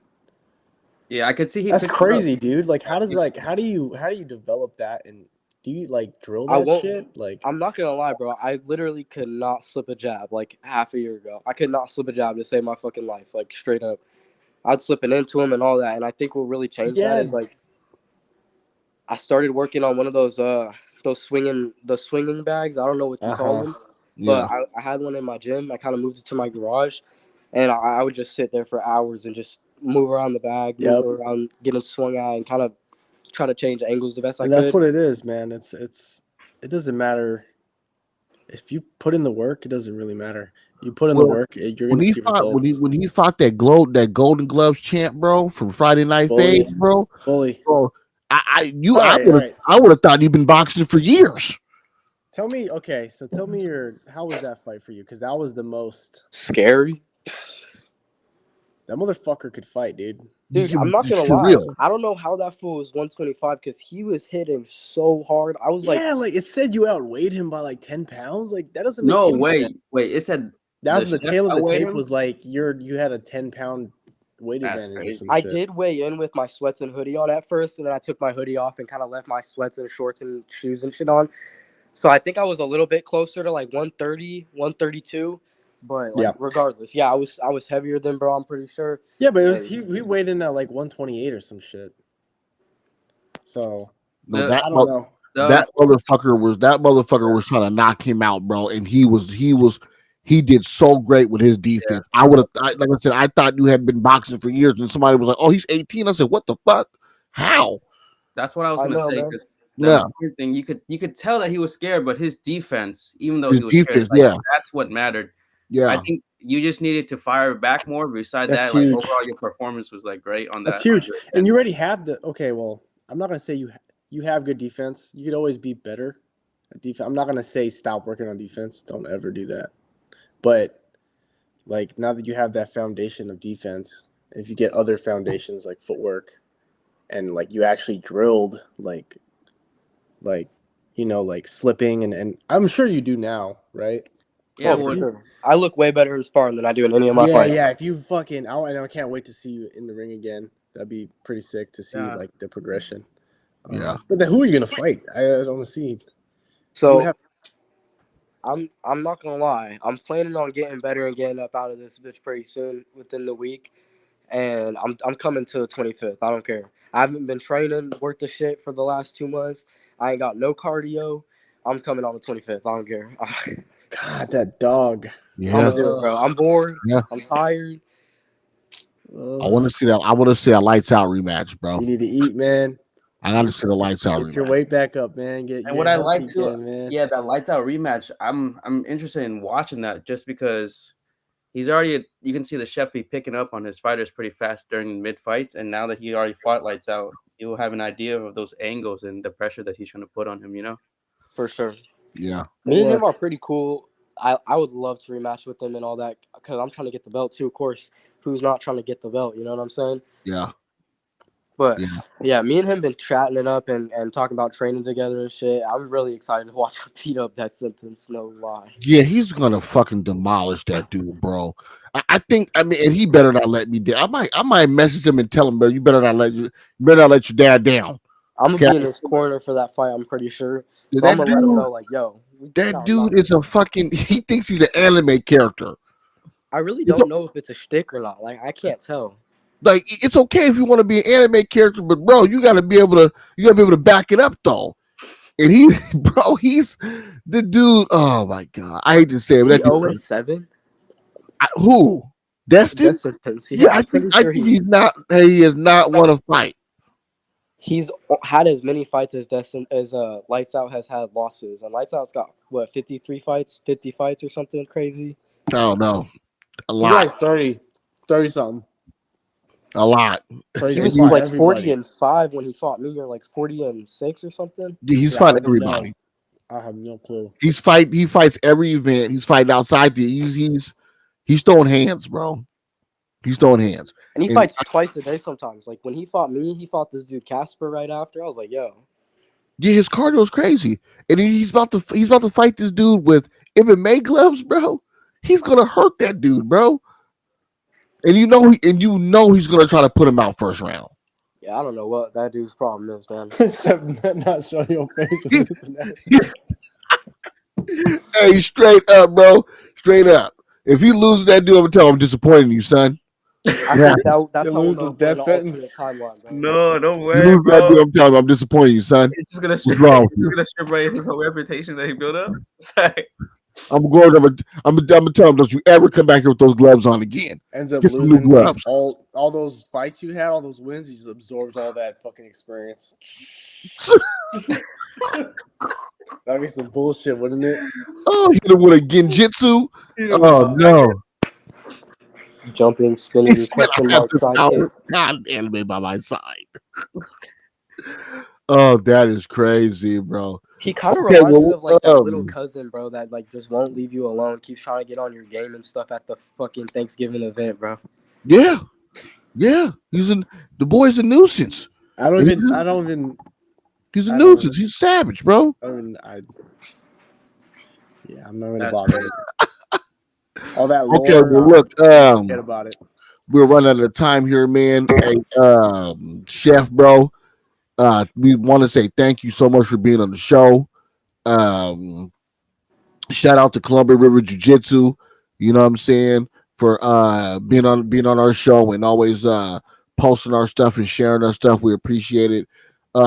Yeah, I could see That's crazy, dude. Like how do you develop that, and do you like drill that shit? Like I'm not gonna lie, bro. I literally could not slip a jab like half a year ago. I could not slip a jab to save my fucking life, like straight up. I'd slipping into him and all that, and I think what really changed that is like I started working on one of those swinging bags. I don't know what you call them, but I had one in my gym. I kind of moved it to my garage, and I would just sit there for hours and just move around the bag, move around, getting swung at, and kind of try to change angles the best I could. That's what it is, man. It doesn't matter if you put in the work. It doesn't really matter. You put in the work, you're gonna see results. When he fought that Golden Gloves champ, bro, from Friday Night Fades, bro. Bro, I would have thought you've been boxing for years. Tell me how was that fight for you? Because that was the most scary. That motherfucker could fight, dude. Dude, I'm not gonna lie. I don't know how that fool was 125 because he was hitting so hard. I was like, like it said you outweighed him by like 10 pounds. Like that doesn't make any sense. Wait. It said that was the tail of the tape was like you had a 10-pound weight advantage. I did weigh in with my sweats and hoodie on at first, and then I took my hoodie off and kind of left my sweats and shorts and shoes and shit on. So I think I was a little bit closer to like 130, 132. But regardless, I was heavier than bro. I'm pretty sure. Yeah, but it was, he weighed in at like 128 or some shit. So I don't know. That motherfucker was trying to knock him out, bro, and he did so great with his defense. Yeah. Like I said, I thought you had been boxing for years, and somebody was like, "Oh, he's 18." I said, "What the fuck? How?" That's what I was gonna say. Thing you could tell that he was scared, but his defense, even though he was scared, that's what mattered. Yeah, I think you just needed to fire back more. Besides that, like overall, your performance was like great on that. That's huge, and you already have the. Okay, well, I'm not gonna say you have good defense. You could always be better at defense. I'm not gonna say stop working on defense. Don't ever do that. But like now that you have that foundation of defense, if you get other foundations like footwork, and like you actually drilled like slipping and I'm sure you do now, right? Yeah, for sure. I look way better in sparring than I do in any of my fights. Yeah, if you fucking, I can't wait to see you in the ring again. That'd be pretty sick to see like the progression. But then who are you gonna fight? I don't see. So I'm not gonna lie. I'm planning on getting better and getting up out of this bitch pretty soon, within the week. And I'm coming to the 25th. I don't care. I haven't been training worth the shit for the last 2 months. I ain't got no cardio. I'm coming on the 25th. I don't care. God, that dog. Yeah, I'm gonna do it, bro. I'm bored. Yeah. I'm tired. I want to see that. I want to see a lights out rematch, bro. You need to eat, man. I got to see the lights out. Get your weight back up, man. And what I like to, man. That lights out rematch. I'm interested in watching that just because he's already. You can see the chef be picking up on his fighters pretty fast during mid fights, and now that he already fought lights out, he will have an idea of those angles and the pressure that he's going to put on him. You know, for sure. Yeah, me and him are pretty cool. I would love to rematch with him and all that because I'm trying to get the belt too. Of course, who's not trying to get the belt? You know what I'm saying? Yeah. But yeah, me and him been chatting it up and talking about training together and shit. I'm really excited to watch him beat up that sentence. No lie. Yeah, he's gonna fucking demolish that dude, bro. I think. I mean, and he better not let me down. I might message him and tell him, bro, you better not let your dad down. I'm gonna be in his corner for that fight. I'm pretty sure. So I'm gonna let him know, like, yo. That dude is a fucking. He thinks he's an anime character. I really don't know if it's a shtick or not. Like, I can't tell. Like, it's okay if you want to be an anime character, but bro, you gotta be able to back it up though. And he's the dude. Oh my god, I hate to say it. 0-7. Who? Destin? Yeah, I think he's not. He is not want to fight. He's had as many fights as Lights Out has had losses, and Lights Out's got what 50 fights or something crazy. I don't know, a lot. He's like 30 something. A lot. He was like 40-5 when he fought me, or like 40-6 or something. Yeah, he's fighting everybody. I have no clue. He fights every event. He's fighting outside he's throwing hands, bro. He's throwing hands. And he fights twice a day sometimes. Like when he fought me, he fought this dude Casper right after. I was like, yo. Yeah, his cardio is crazy. And he's about to fight this dude with MMA gloves, bro. He's gonna hurt that dude, bro. And you know he's gonna try to put him out first round. Yeah, I don't know what that dude's problem is, man. Except not showing your face. Hey, straight up, bro. Straight up. If he loses that dude, I'm gonna tell him I'm disappointing you, son. I think that's how lose the death sentence. No, don't worry, you lose bro. that dude, I'm telling him I'm disappointing you, son. It's just gonna strip away his whole reputation that he built up. I'm gonna tell him, don't you ever come back here with those gloves on again. Ends up losing all those fights you had, all those wins. He just absorbs all that fucking experience. That'd be some bullshit, wouldn't it? Oh, hit him with a genjutsu. Oh no! Jumping, spinning, question mark, sidekick. God, anime by my side. Oh, that is crazy, bro. He kind of reminds me of like that little cousin, bro, that like just won't leave you alone, keeps trying to get on your game and stuff at the fucking Thanksgiving event, bro. Yeah. The boy's a nuisance. He's a nuisance. He's savage, bro. I'm not gonna bother with it. All that lore, okay, well look, forget about it. We're running out of time here, man. Hey, Chef, bro. We want to say thank you so much for being on the show. Shout out to Columbia River Jiu-Jitsu, you know what I'm saying, for being on our show and always posting our stuff and sharing our stuff. We appreciate it.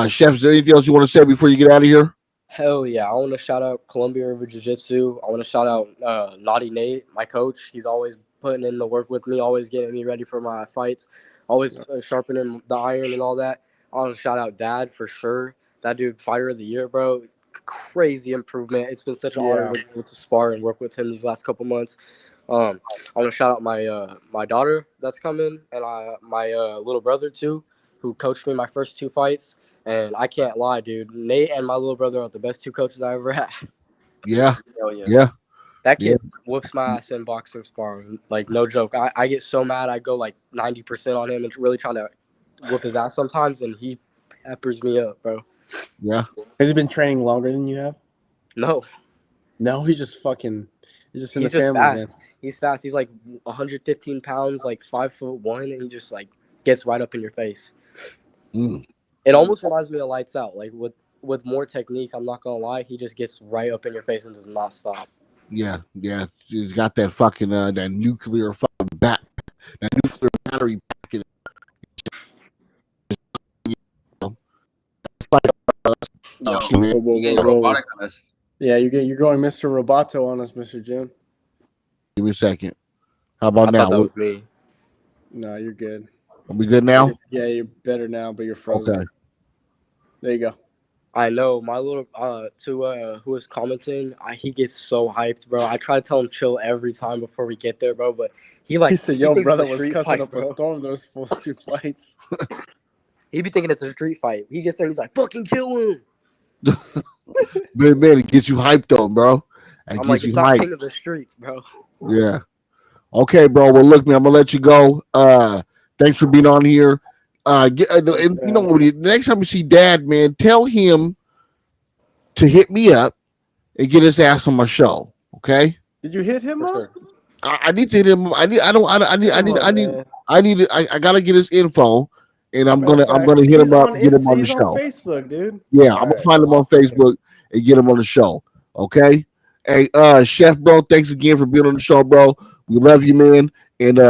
Chef, is there anything else you want to say before you get out of here? Hell yeah. I want to shout out Columbia River Jiu-Jitsu. I want to shout out Naughty Nate, my coach. He's always putting in the work with me, always getting me ready for my fights, always sharpening the iron and all that. I want to shout out Dad for sure. That dude, fighter of the year, bro. Crazy improvement. It's been such an honor to be able to spar and work with him these last couple months. I want to shout out my daughter that's coming and my little brother too, who coached me my first 2 fights. And I can't lie, dude. Nate and my little brother are the best 2 coaches I ever had. Yeah. Hell yeah. That kid whoops my ass in boxing sparring. Like, no joke. I get so mad. I go like 90% on him and really trying to whoop his ass sometimes, and he peppers me up, bro. Yeah. Has he been training longer than you have? No, he's just in the family. Fast. Man. He's fast. He's like 115 pounds, like 5'1", and he just like gets right up in your face. It almost reminds me of Lights Out. Like with more technique, I'm not gonna lie, he just gets right up in your face and does not stop. Yeah. He's got that fucking that nuclear fucking that nuclear battery back in it. You're getting robotic on us. Yeah, you're going Mr. Roboto on us, Mr. Jim. Give me a second. How about now? That was me. No, you're good. Are we good now? Yeah, you're better now, but you're frozen. Okay. There you go. I know my little who is commenting. He gets so hyped, bro. I try to tell him chill every time before we get there, bro. But he said, "Yo, brother was cussing up a storm those first 2 fights." He be thinking it's a street fight. He gets there, he's like, "Fucking kill him." Man, it gets you hyped though, bro. I'm like, it's not king of the streets, bro. Yeah. Okay, bro. Well, look, man, I'm gonna let you go. Thanks for being on here. And you know, the next time you see Dad, man, tell him to hit me up and get his ass on my show. Okay? Did you hit him up? Sure. I need to hit him. I gotta get his info, and I'm gonna hit him up, get him on the show. On Facebook, dude. Yeah, I'm gonna find him on Facebook and get him on the show. Okay? Hey, Chef, bro, thanks again for being on the show, bro. We love you, man, and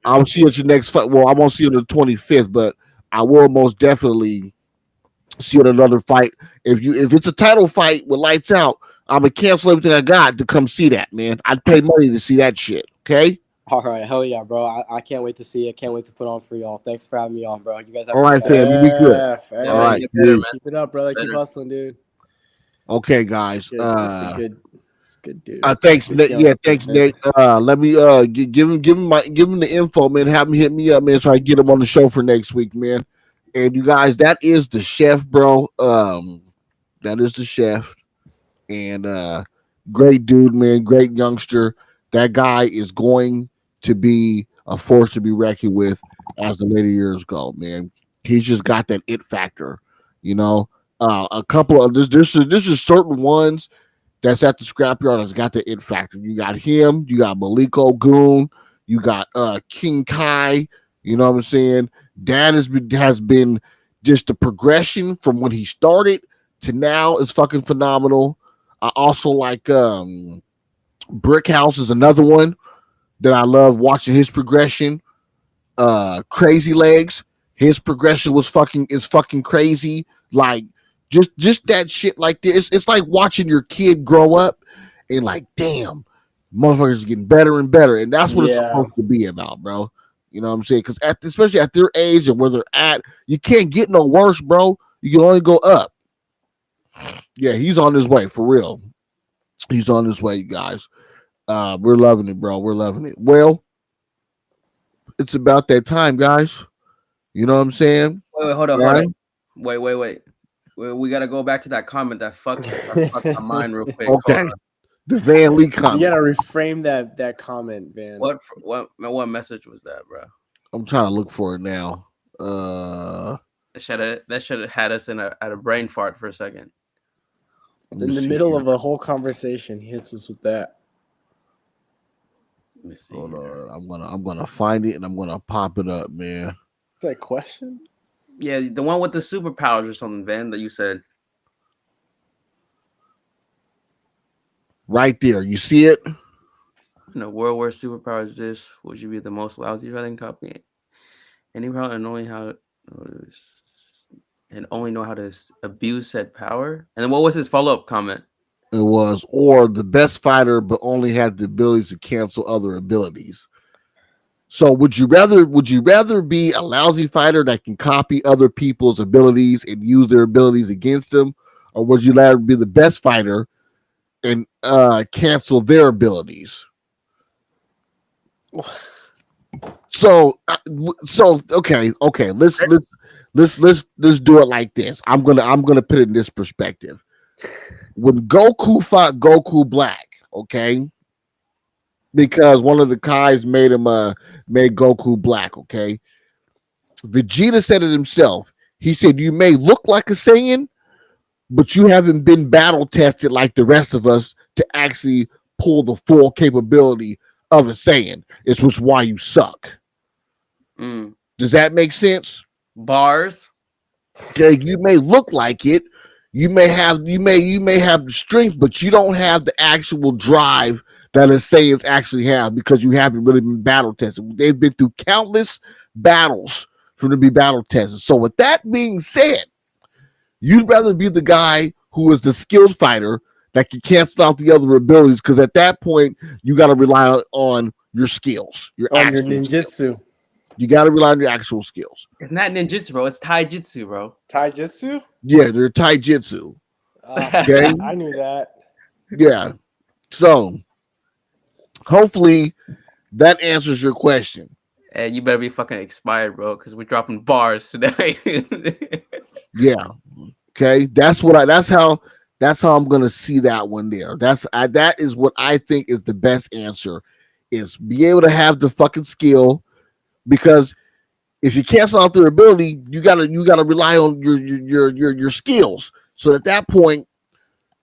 I'll see you at your next fight. Well, I won't see you on the 25th, but I will most definitely see you at another fight. If it's a title fight with Lights Out, I'm gonna cancel everything I got to come see that, man. I'd pay money to see that shit. Okay? All right, hell yeah, bro. I can't wait to see it. Can't wait to put on for y'all. Thanks for having me on, bro. You guys have All a right, good day. fam. You be good. Hey, All right, get better, man. keep it up, brother. Better. Keep hustling, dude. Okay, guys. It's good. It's good, dude. Thanks, Good Nick. young Yeah, thanks, man. Nick. Let me give him the info, man. Have him hit me up, man, so I can get him on the show for next week, man. And you guys, that is the chef, bro. That is the chef, and great dude, man. Great youngster. That guy is going to be a force to be reckoned with as the later years go, man. He's just got that it factor, you know. A couple of there's certain ones that's at the scrapyard that's got the it factor. You got him, you got Maliko Goon, you got King Kai, you know what I'm saying? That has been just the progression from when he started to now is fucking phenomenal. I also like Brick House is another one that I love watching his progression. Crazy Legs, his progression is fucking crazy. Like just that shit like this. It's like watching your kid grow up and like, damn, motherfuckers are getting better and better. And that's what it's supposed to be about, bro. You know what I'm saying? Because especially at their age and where they're at, you can't get no worse, bro. You can only go up. Yeah, he's on his way for real. He's on his way, guys. We're loving it, bro. We're loving it. Well, it's about that time, guys. You know what I'm saying? Wait, hold on. Wait. We gotta go back to that comment that fucked my mind real quick. Okay. The Van Lee comment. You gotta reframe that comment, Van. What message was that, bro? I'm trying to look for it now. That should have had us at a brain fart for a second. In the middle of a whole conversation, he hits us with that. Let me see. Hold on. I'm gonna find it and I'm gonna pop it up, man. Is that a question? Yeah, the one with the superpowers or something, Van, that you said. Right there. You see it? In a world where superpowers exist, would you be the most lousy writing copy? Any power and only know how to abuse said power? And then what was his follow-up comment? It was, or the best fighter, but only had the ability to cancel other abilities. So would you rather be a lousy fighter that can copy other people's abilities and use their abilities against them, or would you rather be the best fighter and cancel their abilities? So okay. Let's do it like this. I'm gonna put it in this perspective. When Goku fought Goku Black, okay, because one of the Kais made Goku Black, okay. Vegeta said it himself. He said, "You may look like a Saiyan, but you haven't been battle tested like the rest of us to actually pull the full capability of a Saiyan. It's which why you suck." Does that make sense? Bars. Okay, you may look like it. You may have the strength, but you don't have the actual drive that a Saiyans actually have because you haven't really been battle tested. They've been through countless battles for them to be battle tested. So with that being said, you'd rather be the guy who is the skilled fighter that can cancel out the other abilities, because at that point you got to rely on your skills, your ninjutsu. Skills. You got to rely on your actual skills. It's not ninjutsu, bro. It's taijutsu, bro. Taijutsu? Yeah, they're taijutsu. Okay, I knew that. Yeah. So hopefully that answers your question. Hey, you better be fucking expired, bro, because we're dropping bars today. Yeah. Okay. That's how I'm gonna see that one there. That is what I think is the best answer, is be able to have the fucking skill, because if you cancel out their ability, you gotta rely on your skills. So at that point,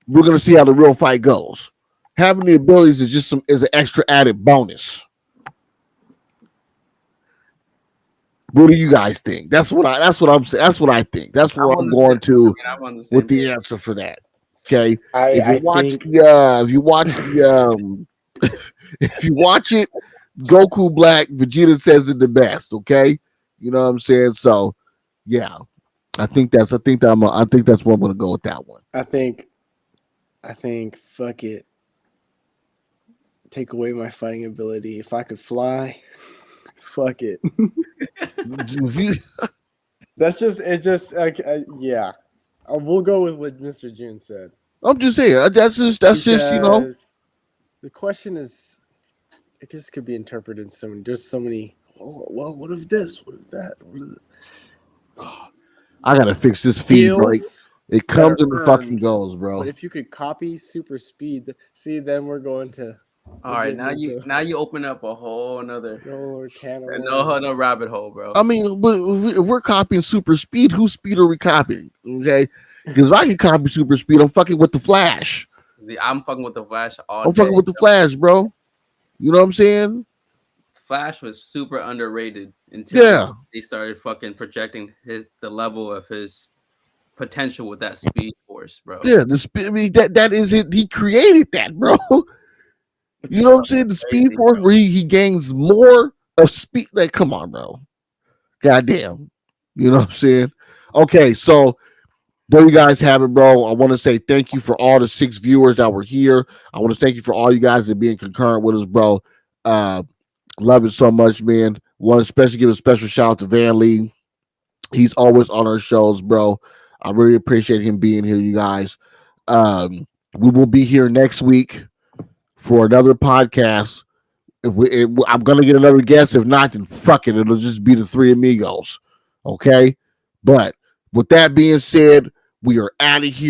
we're gonna see how the real fight goes. Having the abilities is is an extra added bonus. What do you guys think? That's what I think. That's what I'm going to with the answer for that. Okay. If you watch it, Goku Black, Vegeta says it the best. Okay. You know what I'm saying? So yeah, I think that's where I'm gonna go with that one. I think fuck it. take away my fighting ability. If I could fly, fuck it. That's just it. Just yeah. We'll go with what Mr. June said. I'm just saying. That's just The question is, it just could be interpreted so many. There's so many. Oh, well, what if this? What if that? What if I gotta fix this feed, right? It comes and fucking goes, bro. But if you could copy super speed, see, then we're going to. All right, now you open up a whole another can of no rabbit hole, bro. I mean, but if we're copying super speed, whose speed are we copying? Okay, because if I can copy super speed, I'm fucking with the Flash. I'm fucking with the Flash all I'm day. fucking with the Flash, bro. You know what I'm saying? Flash was super underrated until they started fucking projecting the level of his potential with that speed force, bro. Yeah, the speed. I mean, that is it. He created that, bro. You know what I'm saying? The speed force where he gains more of speed. Like, come on, bro. Goddamn. You know what I'm saying? Okay, so there you guys have it, bro. I want to say thank you for all the 6 viewers that were here. I want to thank you for all you guys that being concurrent with us, bro. Love it so much, man. Want to especially give a special shout out to Van Lee. He's always on our shows, bro. I really appreciate him being here, you guys. We will be here next week for another podcast. I'm gonna get another guest. If not, then fuck it. It'll just be the 3 amigos. Okay. But with that being said, we are out of here.